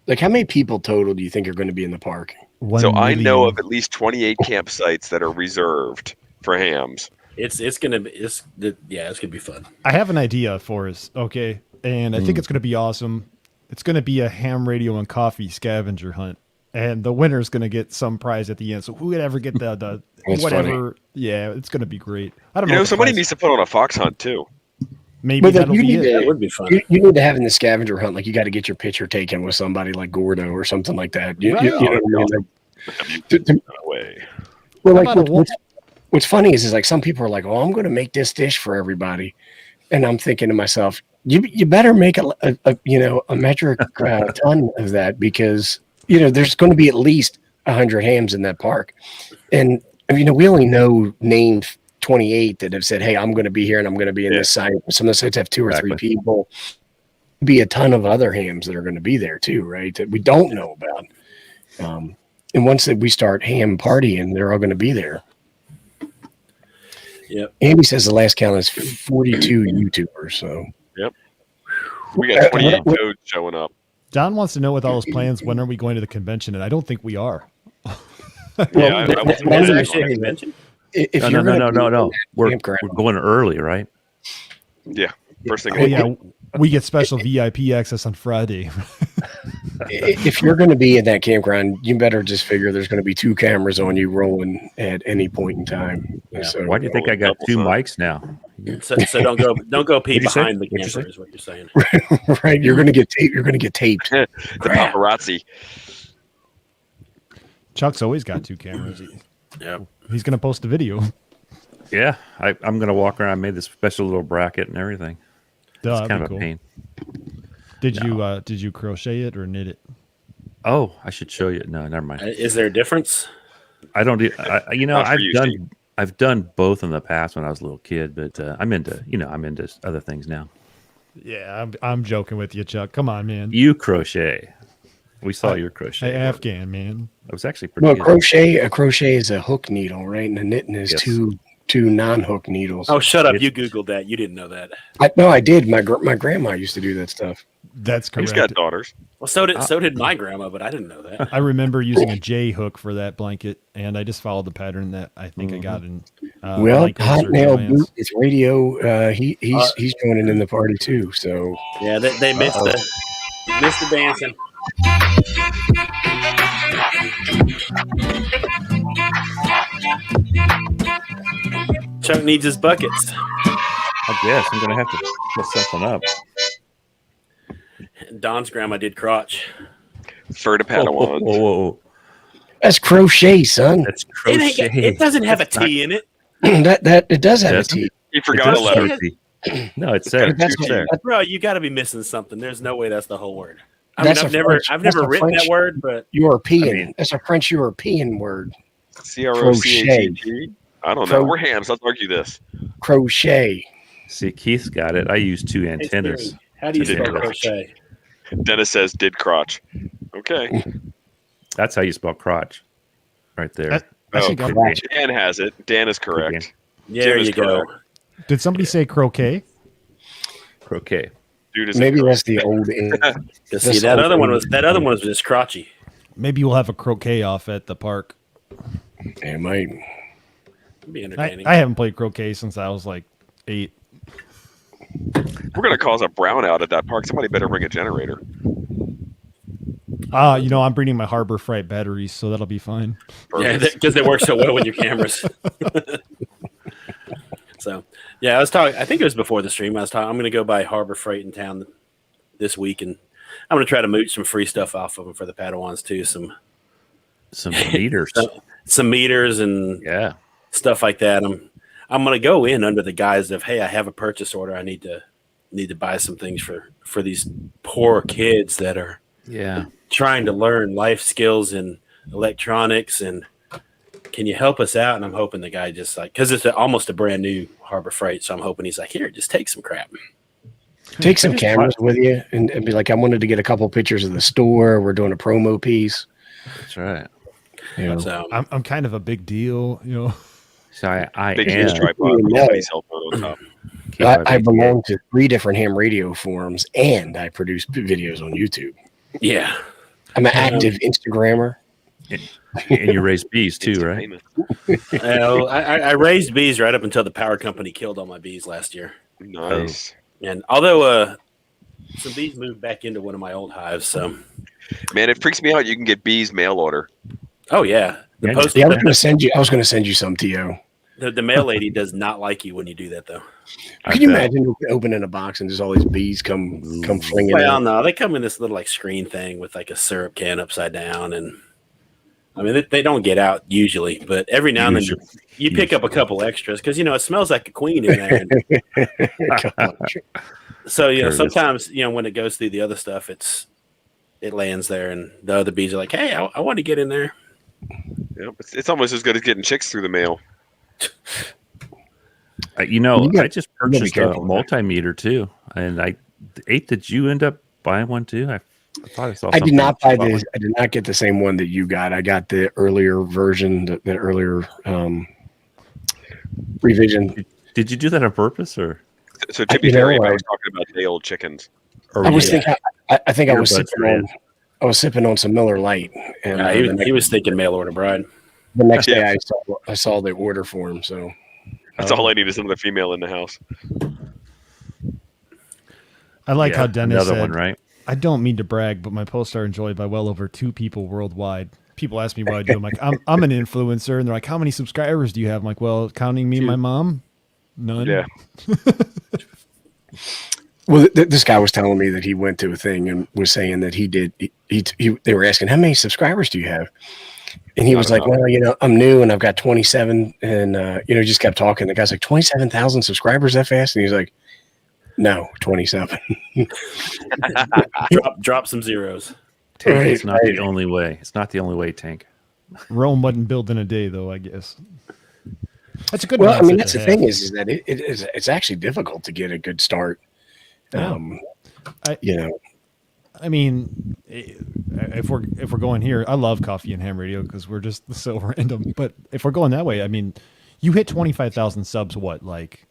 Like, how many people total do you think are going to be in the park? 1 So I know million. of at least 28 campsites that are reserved for hams. It's gonna be it's gonna be fun. I have an idea for us, okay? And I think it's going to be awesome. It's going to be a ham radio and coffee scavenger hunt. And the winner's going to get some prize at the end. So who would ever get the That's whatever? Yeah, it's going to be great. I don't You know. know, what the somebody prize- needs to put on a fox hunt too. Maybe But then that'll you be need it. That would be fun. You need to have in the scavenger hunt, like, you got to get your picture taken with somebody like Gordo or something like that. You know what I mean? Like, No way. well, How like, about a what's funny is like some people are like, "Oh, I'm going to make this dish for everybody," and I'm thinking to myself, "You better make a metric ton of that because there's going to be at least 100 hams in that park, and we only named 28 that have said, "Hey, I'm going to be here and I'm going to be in this site." Some of the sites have 2 or 3 people. Be a ton of other hams that are going to be there too, right? That we don't know about. And once we start ham partying, they're all going to be there. Yep. Andy says the last count is 42 YouTubers. So We got 28 codes showing up. John wants to know with all those plans, when are we going to the convention? And I don't think we are. Yeah, I wasn't Is planning it on actually a it. convention? if No. you're gonna We're campground. going early, right? Yeah, first thing. Oh, yeah. We get special VIP access on Friday. if you're going to be in that campground, you better just figure there's going to be 2 cameras on you rolling at any point in time. Yeah. So Why do you think I got double 2 sign. mics now? So don't go pee What'd you say? behind the What'd you camper say? is what you're saying. right, you're going to get taped. You're going to get taped. The paparazzi. Chuck's always got 2 cameras. Yep. He's going to post a video. Yeah, I'm going to walk around. I made this special little bracket and everything. Duh, It's that'd kind be of a cool. pain. Did you crochet it or knit it? Oh, I should show you. No, never mind. Is there a difference? I don't do. Not for you, Steve. I've done both in the past when I was a little kid, but I'm into other things now. Yeah, I'm joking with you, Chuck. Come on, man. You crochet. We saw your crochet. Hey, Afghan, man. It was actually pretty Well, good. a crochet is a hook needle, right? And a knitting is Yes. two non-hook needles. Oh, shut up! It's- You Googled that. You didn't know that. No, I did. My grandma used to do that stuff. That's He's correct. got daughters. Well, so did my grandma, but I didn't know that. I remember using a J hook for that blanket, and I just followed the pattern that I think I got in. Well, Blankets Hot or Nail Joann's. Boot, it's radio. He's joining in the party too. So Yeah, they missed the dancing. Chuck needs his buckets. I guess I'm gonna have to put something up. Don's grandma did crotch. Fur to Padawan. Whoa. that's crochet, son. That's crochet. It doesn't have a T in it. that it does have Doesn't a T. He It forgot a does letter. have a T. No, it's there. That's It's there. Bro, you got to be missing something. There's no way that's the whole word. That's I've a never French- that's a written French- that word, but European. I mean- That's a French European word. CROCHET. I don't know. Cro- We're hams. Let's argue this. Crochet. See, Keith's got it. I use two hey, antennas. Siri, how do you Did spell crotch. crochet? Dennis says did crotch. Okay. That's how you spell crotch. Right there. That- Oh, think I'm- Crotch. Dan has it. Dan is correct. There Jim is you go. correct. Did somebody say croquet? Croquet. Dude is Maybe incorrect. that's the old. See, This that whole other one thing- was just crotchy. Maybe we'll have a croquet off at the park. It might. It'd be entertaining. I haven't played croquet since I was like 8. We're gonna cause a brownout at that park. Somebody better bring a generator. I'm bringing my Harbor Freight batteries, so that'll be fine. Yeah, Perfect. because they work so well with your cameras. So, yeah, I was talking. I think it was before the stream. I was talking. I'm going to go by Harbor Freight in town this week, and I'm going to try to mooch some free stuff off of them for the Padawans too. Some meters. meters and Yeah. stuff like that. I'm going to go in under the guise of, hey, I have a purchase order. I need to buy some things for these poor kids that are Yeah. trying to learn life skills and electronics, and can you help us out? And I'm hoping the guy just because it's almost a brand new Harbor Freight, so I'm hoping he's like, here, just take some crap. Take some cameras with you and be like, I wanted to get a couple pictures of the store. We're doing a promo piece. That's right. You know. So I'm kind of a big deal, So I Big am. huge tripod with No. a cell phone on top. Keith, I belong to 3 different ham radio forums, and I produce videos on YouTube. yeah, I'm an active Instagrammer. And you raise bees too, right? Entertainment. I raised bees right up until the power company killed all my bees last year. Nice. And although some bees moved back into one of my old hives, so Man, it freaks me out. You can get bees mail order. oh yeah, Yeah, post Yeah, I was going to send you some, T.O. the mail lady does not like you when you do that though. Can you imagine opening a box and just all these bees come flinging Well, in? no, they come in this little like screen thing with like a syrup can upside down, and I mean they don't get out usually, but every now and then you pick up a couple extras because it smells like a queen in there. And so Curtis. sometimes when it goes through the other stuff, it lands there, and the other bees are like, "Hey, I want to get in there." Yep. It's almost as good as getting chicks through the mail. I just gotta be purchased a careful with that. multimeter too, and did you end up buying one too? I thought I saw. I did something not buy about the. one. I did not get the same one that you got. I got the earlier version, the earlier revision. Did you do that on purpose, or? So to be You know, fair, I I- was talking about day old chickens. or I was yeah. thinking. I think I was Earbuds sipping are on. I was sipping on some Miller Lite, and He was thinking mail order bride. the next day Yeah. I saw the order for him. So That's all I need is another female in the house. I like how Dennis another said, one, right? I don't mean to brag, but my posts are enjoyed by well over 2 people worldwide. People ask me what I do. I'm like, I'm an influencer. And they're like, how many subscribers do you have? I'm like, well, counting me and my mom, none. Yeah. well, this guy was telling me that he went to a thing and was saying that he did. They were asking, how many subscribers do you have? And he was like, well, I'm new and I've got 27, and just kept talking. The guy's like, 27,000 subscribers that fast? And he's like, no, 27. Drop some zeros. Tank Right, is not right. the only way. It's not the only way, Tank. Rome wasn't built in a day, though, I guess. That's a good Well, I mean, mindset that's to the have. thing is that it's actually difficult to get a good start. Yeah. You know, I mean, if we're going here, I love Coffee and Ham Radio because we're just so random. But if we're going that way, I mean, you hit 25,000 subs. What, like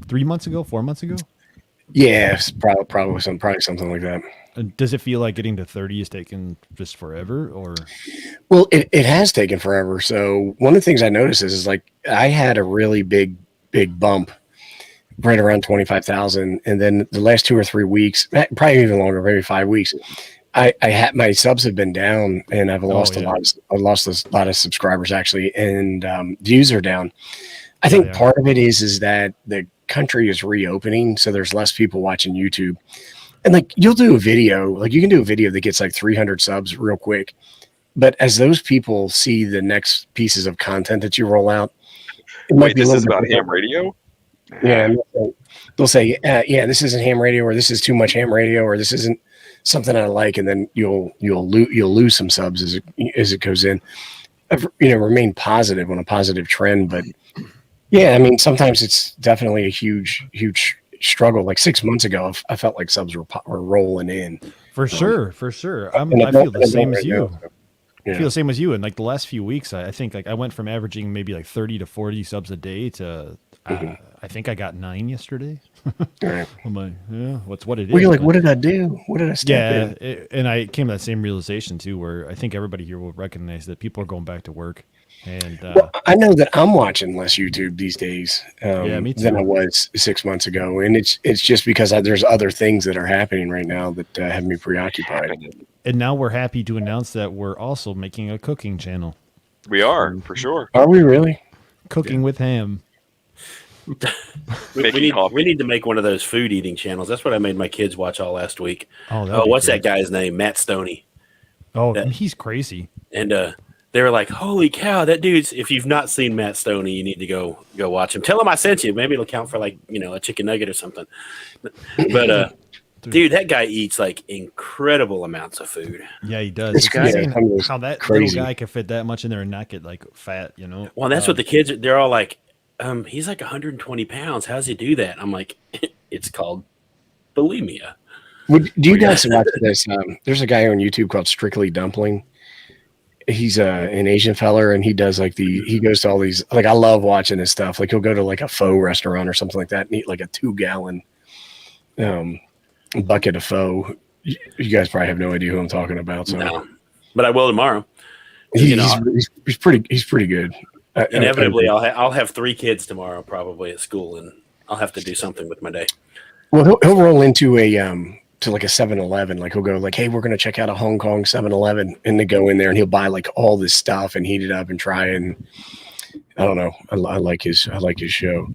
3 months ago, 4 months ago? yeah, it's probably something like that. And does it feel like getting to 30 is taking just forever, or? Well, it has taken forever. So one of the things I noticed is like I had a really big bump right around 25,000, and then the last 2 or 3 weeks, probably even longer, maybe 5 weeks, I had my subs have been down, and I've lost a lot of subscribers actually, and views are down. I think part of it is that the country is reopening, so there's less people watching YouTube. And like you'll do a video, like you can do a video that gets like 300 subs real quick, but as those people see the next pieces of content that you roll out, wait, this is about ham radio? Yeah, they'll say, yeah, this isn't ham radio, or this is too much ham radio, or this isn't something I like, and then you'll lose some subs as it goes in. Remain positive on a positive trend, but yeah, I mean, sometimes it's definitely a huge struggle. Like 6 months ago, I felt like subs were rolling in. For sure. I feel the same as you. I feel the same as you. And like the last few weeks, I think like I went from averaging maybe like 30 to 40 subs a day to I think I got 9 yesterday. I'm like, yeah, what it is. Well, you're like, what did I do? What did I step in? And I came to that same realization too, where I think everybody here will recognize that people are going back to work. And well, I know that I'm watching less YouTube these days me too. than I was 6 months ago, and it's just because there's other things that are happening right now that have me preoccupied. And now we're happy to announce that we're also making a cooking channel. We are, for sure. Are we really? Cooking with ham. we need to make one of those food eating channels. That's what I made my kids watch all last week. What's that guy's name? Matt Stoney. He's crazy. And they were like, "Holy cow, that dude's!" If you've not seen Matt Stoney, you need to go watch him. Tell him I sent you. Maybe it'll count for like a chicken nugget or something. But dude, that guy eats like incredible amounts of food. Yeah, he does. This guy, how that crazy. little guy can fit that much in there and not get like fat, Well, that's what the kids they're all like. He's like 120 pounds. How's he do that? I'm like, it's called bulimia. Do you guys watch this? There's a guy on YouTube called Strictly Dumpling. He's an Asian feller, and he does like he goes to all these, like, I love watching his stuff. Like he'll go to like a pho restaurant or something like that and eat like a 2-gallon bucket of pho. You guys probably have no idea who I'm talking about. So, no, but I will tomorrow. He's pretty good. Inevitably, I'll have 3 kids tomorrow probably at school, and I'll have to do something with my day. Well, he'll roll into to like a 7-Eleven. Like he'll go like, "Hey, we're going to check out a Hong Kong 7-Eleven," and they go in there and he'll buy like all this stuff and heat it up and try it. And I don't know. I like his show.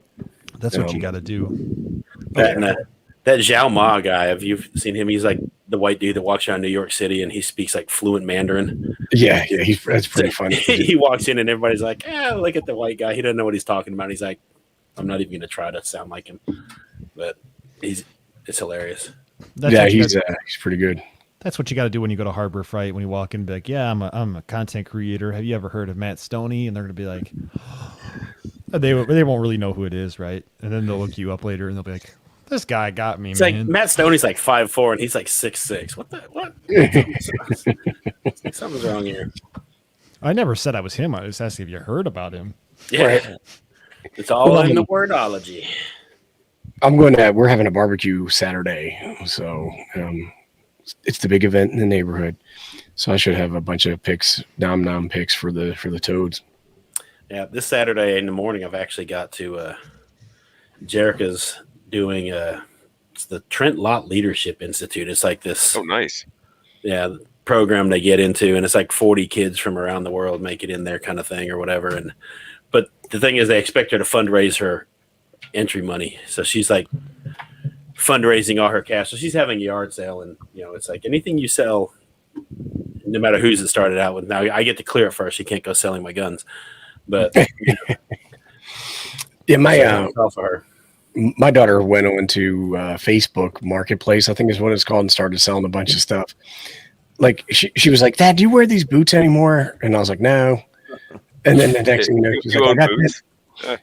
That's what you got to do. That Zhao Ma guy, have you seen him? He's like the white dude that walks around New York City and he speaks like fluent Mandarin. Yeah, that's pretty funny. He walks in and everybody's like, look at the white guy. He doesn't know what he's talking about. He's like, I'm not even going to try to sound like him. But it's hilarious. He's pretty good. That's what you got to do when you go to Harbor Freight. When you walk in and be like, yeah, I'm a content creator. Have you ever heard of Matt Stoney? And they're going to be like, they won't really know who it is, right? And then they'll look you up later and they'll be like, this guy got me, it's man. Like Matt Stoney's like 5'4" and he's like 6'6". What? Something's wrong here. I never said I was him. I was asking if you heard about him. Yeah. Right. It's all in the wordology. We're having a barbecue Saturday. So it's the big event in the neighborhood. So I should have a bunch of nom picks for the toads. Yeah. This Saturday in the morning, I've actually got to Jerica's doing it's the Trent Lott Leadership Institute. It's like this nice program they get into, and it's like 40 kids from around the world make it in there kind of thing or whatever. But the thing is, they expect her to fundraise her entry money, so she's like fundraising all her cash. So she's having a yard sale, and it's like anything you sell, no matter whose it started out with. Now I get to clear it first. She can't go selling my guns, but yeah, for her. My daughter went on to Facebook Marketplace, I think is what it's called, and started selling a bunch of stuff. Like she was like, "Dad, do you wear these boots anymore?" And I was like, "No." And then the next thing you know, she's like,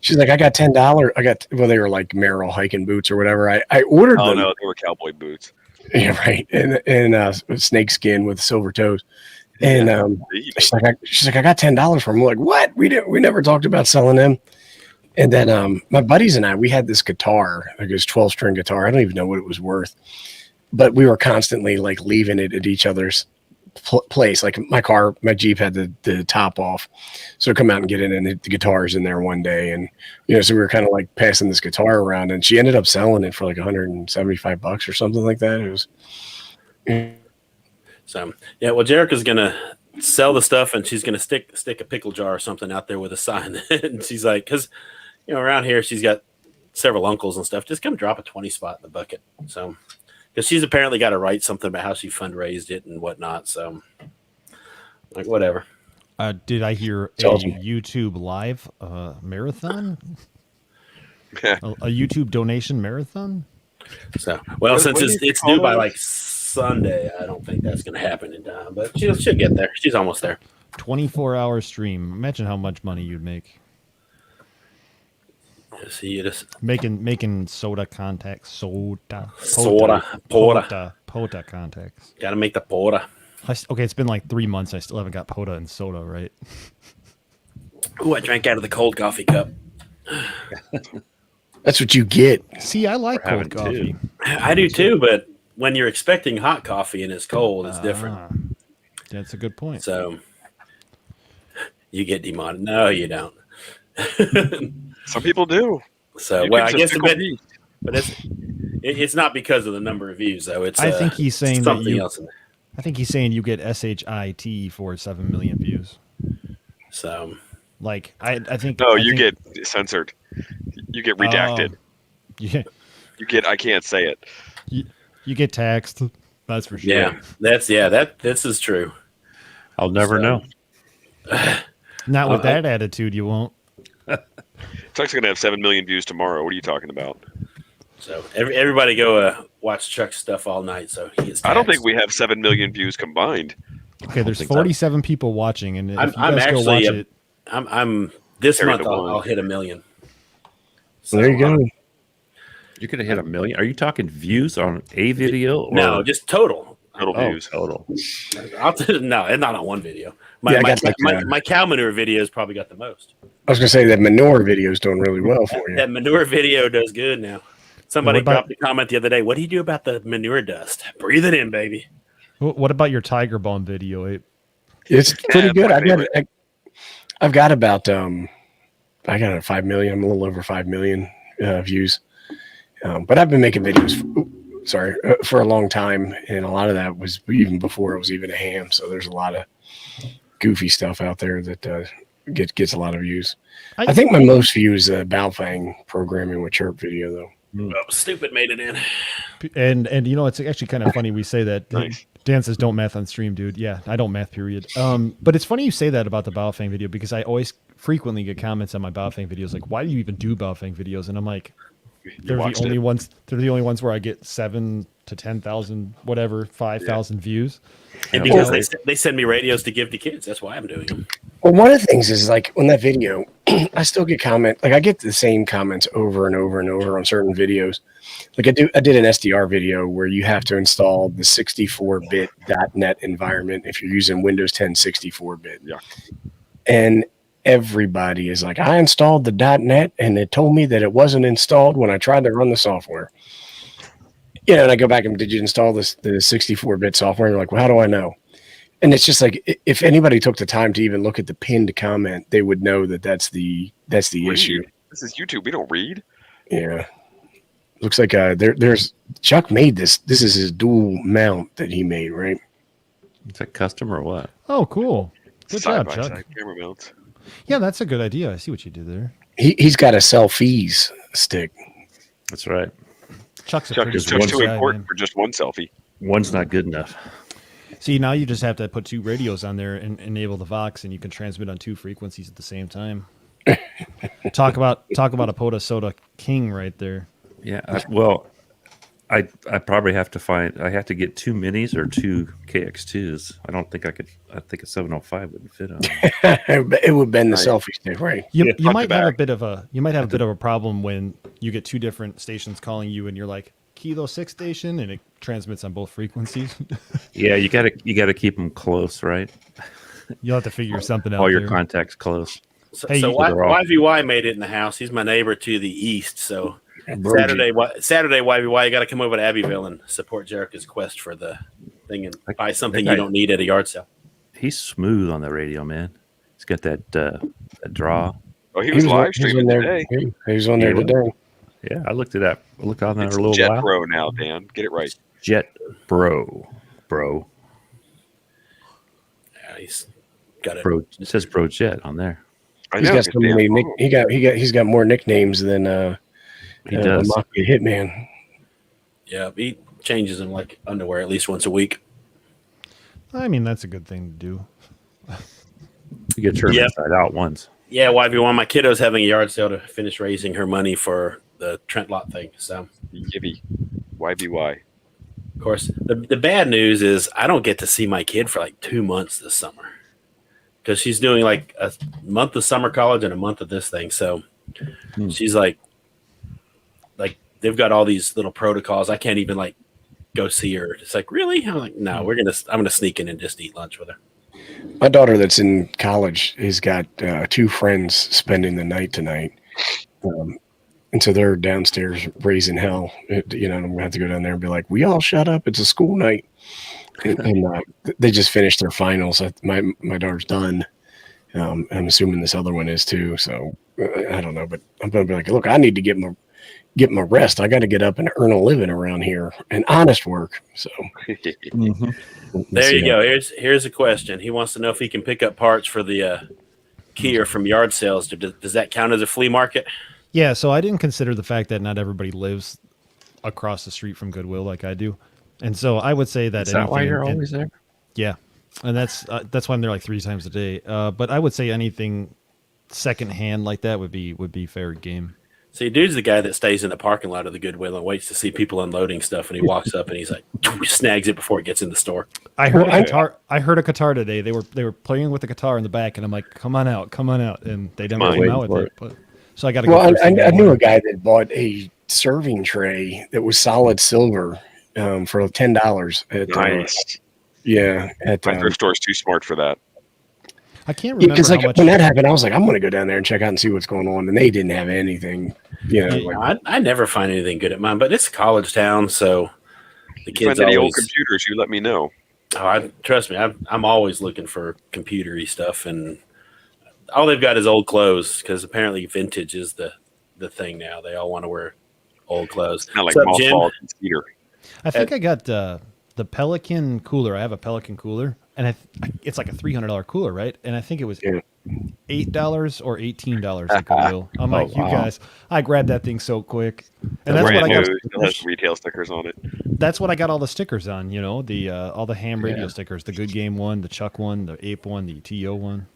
She's like, I got $10. They were like Merrill hiking boots or whatever. I ordered Oh them. no, they were cowboy boots. Yeah, right. And snake skin with silver toes. And she's like, I got $10 for them. I'm like, what? We never talked about selling them. And then my buddies and we had this guitar, like this 12-string guitar. I don't even know what it was worth, but we were constantly like leaving it at each other's place. Like my Jeep had the top off, so come out and get in, and the guitar's in there one day, and so we were kind of like passing this guitar around, and she ended up selling it for like $175 or something like that. It was. So yeah, well, Jerica's gonna sell the stuff, and she's gonna stick a pickle jar or something out there with a sign. And she's like, because around here she's got several uncles and stuff. Just come drop a 20 spot in the bucket. So because she's apparently got to write something about how she fundraised it and whatnot. So like whatever. Did I hear a YouTube live marathon? a YouTube donation marathon? So well, since it's due by like Sunday, I don't think that's going to happen in time, but she'll get there. She's almost there. 24-hour stream. Imagine how much money you'd make. See it is making soda contacts. Pota contacts. Got to make the pota. Okay, it's been like 3 months. I still haven't got pota and soda, right? Ooh, I drank out of the cold coffee cup. That's what you get. See, I like cold coffee. I do too, but when you're expecting hot coffee and it's cold, it's different. That's a good point. So you get demonetized. No, you don't. Some people do. So well, I guess but it's not because of the number of views though. It's I think he's saying something else in there. I think he's saying you get SHIT for 7 million views. So like I think you get censored. You get redacted. Yeah. You get I can't say it. You get taxed. That's for sure. Yeah, this is true. I'll never know. Not with that attitude, you won't. Chuck's gonna have 7 million views tomorrow. What are you talking about? So everybody go watch Chuck's stuff all night. So he gets taxed. I don't think we have 7 million views combined. Okay, there's 47 people watching, and if you I'm guys actually go watch it, I'm this month I'll hit 1 million. So there you go. You're gonna hit 1 million. Are you talking views on a video? Or? No, just total. Views. Total. No, it's not on one video. My cow manure video's probably got the most. I was gonna say that manure video is doing really well for you. That manure video does good now. Somebody dropped a comment the other day. What do you do about the manure dust? Breathe it in, baby. What about your tiger balm video, Abe? It's pretty good. I've got about I got 5 million. I'm a little over 5 million views. But I've been making videos for a long time, and a lot of that was even before it was even a ham. So there's a lot of goofy stuff out there that gets a lot of views. I think my most views Baofeng programming with chirp video though. Oh, stupid made it in. And it's actually kind of funny we say that. Nice. Dan says don't math on stream, dude. Yeah, I don't math, period. But it's funny you say that about the Baofeng video because I always frequently get comments on my Baofeng videos like, why do you even do Baofeng videos? And I'm like, they're the only ones. They're the only ones where I get 7,000 to 10,000, whatever, 5,000 views. And because they send me radios to give to kids, that's why I'm doing them. Well, one of the things is like on that video, I still get I get the same comments over and over and over on certain videos. Like I did an SDR video where you have to install the 64-bit .NET environment if you're using Windows 10 64-bit. Yeah. And everybody is like, I installed the .NET and it told me that it wasn't installed when I tried to run the software. And I go back and did you install the 64-bit software? And you're like, well, how do I know? And it's just like, if anybody took the time to even look at the pinned comment, they would know that that's the issue. This is YouTube. We don't read. Yeah. Looks like there's Chuck made this. This is his dual mount that he made, right? It's a custom or what? Oh, cool. Good job, Chuck. Side camera mounts. Yeah, that's a good idea. I see what you did there. He's got a selfies stick. That's right. Chuck's is too important for just one selfie. One's not good enough. See, now you just have to put 2 radios on there and enable the Vox, and you can transmit on 2 frequencies at the same time. Talk about a Poda Soda king right there. Yeah. I probably have to find. I have to get 2 minis or 2 KX2s. I don't think I could. I think a 705 wouldn't fit on. It would bend the Right. selfie stick, right? You front might to have a back. bit of a problem when you get 2 different stations calling you and you're like Kilo 6 station and it transmits on both frequencies. Yeah, you gotta keep them close, right? You'll have to figure something out. All your there. contacts close. So, Hey, so you- y, they're all- YVY made it in the house. He's my neighbor to the east. So Brogy. Saturday YVY, you got to come over to Abbeville and support Jericho's quest for the thing and buy something that you guy- don't need at a yard sale. He's smooth on the radio, man. He's got that draw. Oh, he was live on streaming there. today. He was on there Yeah. today. Yeah, I looked it up. I looked on there It's a little Jet while. Pro now, Dan. Get it right. Jet bro. Yeah, he's got it. Bro. It says Bro Jet on there. I He's know. got it's so many. Dan. He's got more nicknames than He does. Mafia Hitman. Yeah, he changes them like underwear at least once a week. I mean, that's a good thing to do. You get turned Yep. inside out once. Yeah, YV1. My kiddo's having a yard sale to finish raising her money for the Trent Lot thing. So, Gibby. YBY. of course, the bad news is I don't get to see my kid for like 2 months this summer because she's doing like a month of summer college and a month of this thing. So she's like they've got all these little protocols. I can't even like go see her. It's like, really? I'm like, no, I'm gonna sneak in and just eat lunch with her. My daughter that's in college has got 2 friends spending the night tonight. And so they're downstairs raising hell. I'm going to have to go down there and be like, we all shut up. It's a school night. And they just finished their finals. My daughter's done. I'm assuming this other one is too. So I don't know, but I'm going to be like, look, I need to get my rest. I got to get up and earn a living around here and honest work. So There you go. Here's a question. He wants to know if he can pick up parts for the Kia from yard sales. Does that count as a flea market? Yeah, so I didn't consider the fact that not everybody lives across the street from Goodwill like I do, and so I would say that Is that why anything- you're always there? Yeah, and that's why I'm there like 3 times a day. But I would say anything secondhand like that would be fair game. See, dude's the guy that stays in the parking lot of the Goodwill and waits to see people unloading stuff, and he walks up and he's like, snags it before it gets in the store. I heard a guitar. I heard a guitar today. They were playing with the guitar in the back, and I'm like, come on out, and they didn't Mine. come out with Wait it. But so I got to Well, go. first thing in I the knew a morning. guy that bought a serving tray that was solid silver for $10 at Nice. at My thrift store's too smart for that. I can't remember because how like much. when that happened, I was like, I'm going to go down there and check out and see what's going on, and they didn't have anything. I never find anything good at mine, but it's a college town, so the You kids find any old always. computers, you let me know. Trust me, I'm always looking for computery stuff, and all they've got is old clothes because apparently vintage is the thing now. They all want to wear old clothes. Not like What's up, Jim? mothballed computer. I think I got the Pelican cooler. I have a Pelican cooler, and it's like a $300 cooler, right? And I think it was Yeah. $8 or $18 at Goodwill. I'm like, you wow. guys, I grabbed that thing so quick, and that's Brand what I got. new. Still has retail stickers on it. That's what I got all the stickers on. The all the ham radio stickers, the Goodgame one, the Chuck one, the Ape one, the TO one.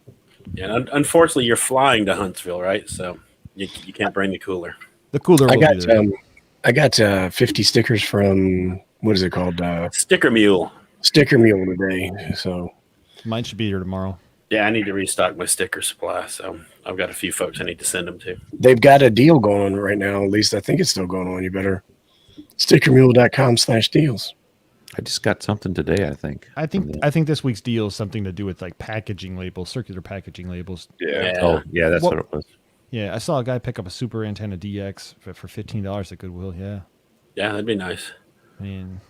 Yeah, and unfortunately, you're flying to Huntsville, right? So you can't bring the cooler. The cooler. I will got be there. I got 50 stickers from what is it called? Sticker Mule. Sticker Mule today. So Mine should be here tomorrow. Yeah, I need to restock my sticker supply, so I've got a few folks I need to send them to. they've got a deal going on right now. At least I think it's still going on. You better stickermule.com/deals. I just got something today, I think. I think this week's deal is something to do with like packaging labels, circular packaging labels. Yeah. Oh, yeah, that's What- what it was. Yeah, I saw a guy pick up a Super Antenna DX for $15 at Goodwill. Yeah, Yeah, that'd be nice. I mean,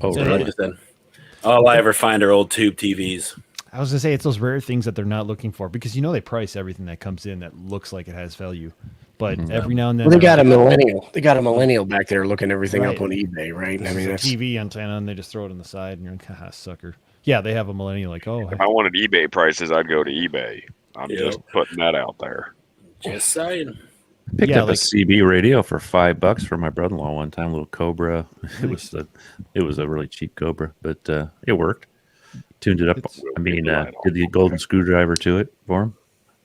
Oh, So, Like really? I said, all I ever find are old tube TVs. I was gonna say it's those rare things that they're not looking for because they price everything that comes in that looks like it has value, but every now and then Well, they they're got a like, millennial. They got a millennial back there looking everything up Right. on eBay, right? I "This mean, is that's a TV antenna, and they just throw it on the side, and you're like, haha, sucker. Yeah, they have a millennial like, oh, If I wanted eBay prices, I'd go to eBay. I'm Yep. just putting that out there. Just saying. Picked Yeah, up like- a CB radio for $5 for my brother-in-law one time, a little Cobra. It was a really cheap Cobra, but it worked. Tuned it up. It's- I mean, did the golden screwdriver to it for him.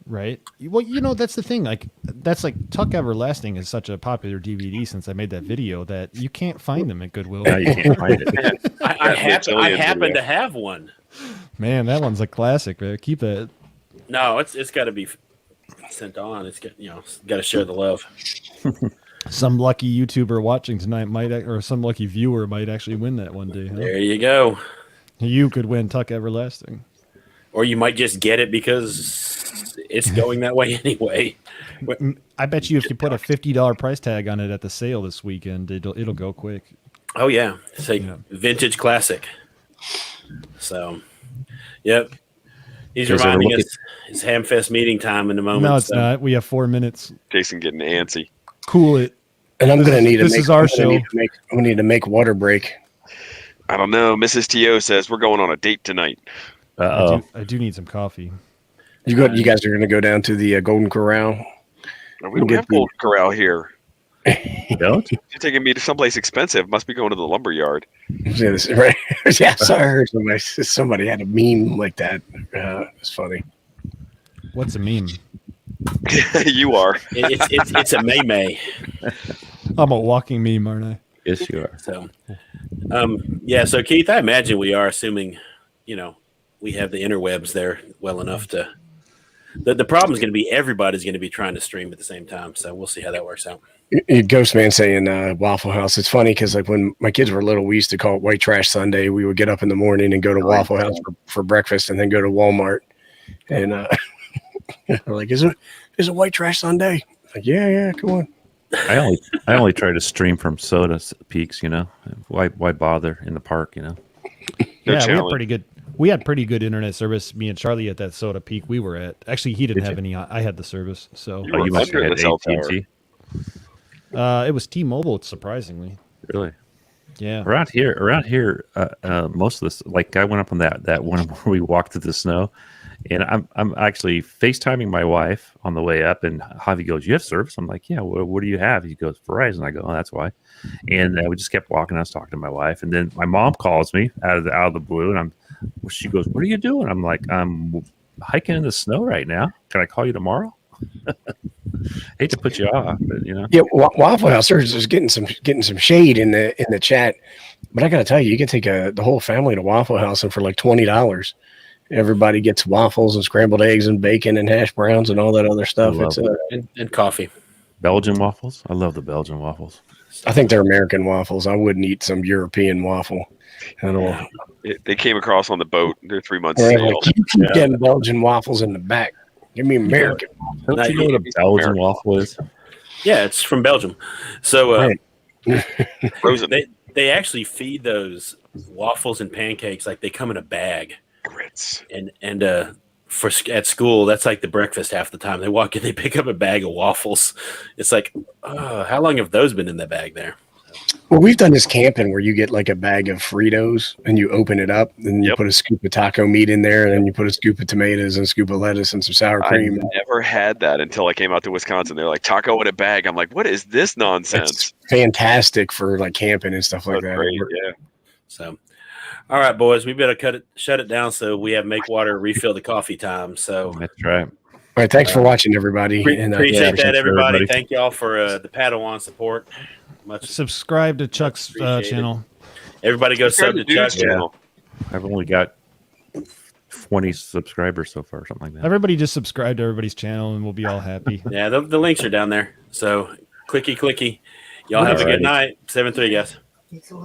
Right. Well, you know, that's the thing. Like, that's like Tuck Everlasting is such a popular DVD since I made that video that you can't find them at Goodwill. Now you can't find it. I Jillian's happen video. to have one. Man, that one's a classic, man. Keep that. No, it's got to be sent on. It's got got to share the love. Some lucky YouTuber watching tonight might, or some lucky viewer might actually win that one day. Huh? There you go. You could win Tuck Everlasting. Or you might just get it because it's going that way anyway. I bet you if you put a $50 price tag on it at the sale this weekend, it'll go quick. Oh yeah, it's a vintage classic. So, yep. He's Is reminding there- us it's Hamfest meeting time in a moment. No, it's so. not. We have 4 minutes. Jason getting antsy. Cool it. And I'm gonna need to. This is our show. We need to make water break. I don't know. Mrs. T.O. says we're going on a date tonight. I do need some coffee. You guys are gonna go down to the Golden Corral. We don't have Golden Corral here. You don't? You're taking me to someplace expensive. Must be going to the lumber yard. Yeah, right. Yeah, so I heard somebody had a meme like that. It's funny. What's a meme? You are. It's a May. I'm a walking meme, aren't I? Yes, you are. So, So Keith, I imagine we are assuming, we have the interwebs there well enough to. The problem is going to be everybody's going to be trying to stream at the same time. So we'll see how that works out. Ghostman saying Waffle House. It's funny because like when my kids were little, we used to call it White Trash Sunday. We would get up in the morning and go to Waffle House for breakfast, and then go to Walmart. And they're like, "Is it White Trash Sunday?" Like, yeah, come on. I only try to stream from Soda Peaks. Why bother in the park? No Yeah, we had challenge. pretty good. We had pretty good internet service. Me and Charlie at that Soda Peak we were at. Actually, he didn't Did have any. I had the service, so You were You must have under had the cell tower. AT&T. it was T-Mobile. Surprisingly, Really? yeah. Around here, most of this, like I went up on that one where we walked through the snow, and I'm actually FaceTiming my wife on the way up, and Javi goes, "You have service?" I'm like, "Yeah. What do you have?" He goes, "Verizon." I go, "Oh, that's why." And we just kept walking. I was talking to my wife, and then my mom calls me out of the blue, and she goes, "What are you doing?" I'm like, "I'm hiking in the snow right now. Can I call you tomorrow?" Hate to put you off, but Yeah, Waffle House is getting some shade in the chat, but I got to tell you, you can take the whole family to Waffle House, and for like $20, everybody gets waffles and scrambled eggs and bacon and hash browns and all that other stuff. love It's And coffee. Belgian waffles. I love the Belgian waffles. I think they're American waffles. I wouldn't eat some European waffle. I don't know. They came across on the boat. They're 3 months They're sail. like, you keep getting Belgian waffles in the back. Give me American. Don't Now, you know what a Belgian waffle is? Yeah, it's from Belgium. So Right. Frozen they actually feed those waffles and pancakes like they come in a bag. grits. And at school, that's like the breakfast half the time. They walk in, they pick up a bag of waffles. It's like, how long have those been in the bag there? Well, we've done this camping where you get like a bag of Fritos and you open it up and you Yep. put a scoop of taco meat in there, and then you put a scoop of tomatoes and a scoop of lettuce and some sour I cream. never had that until I came out to Wisconsin. They're like taco in a bag. I'm like, what is this nonsense? It's fantastic for like camping and stuff like That's that. great, yeah. So, all right, boys, we better shut it down so we have make water refill the coffee time. So That's right. All right, thanks for watching, everybody. appreciate that, everybody. everybody. Thank y'all for the Padawan support. Much Subscribe to Chuck's Appreciate it. channel. everybody go sub to Dude's Chuck's channel. I've only got 20 subscribers so far, something like that. Everybody just subscribe to everybody's channel, and we'll be all happy. Yeah, the links are down there. So clicky. Y'all have a good Alrighty. night. 7-3, guys.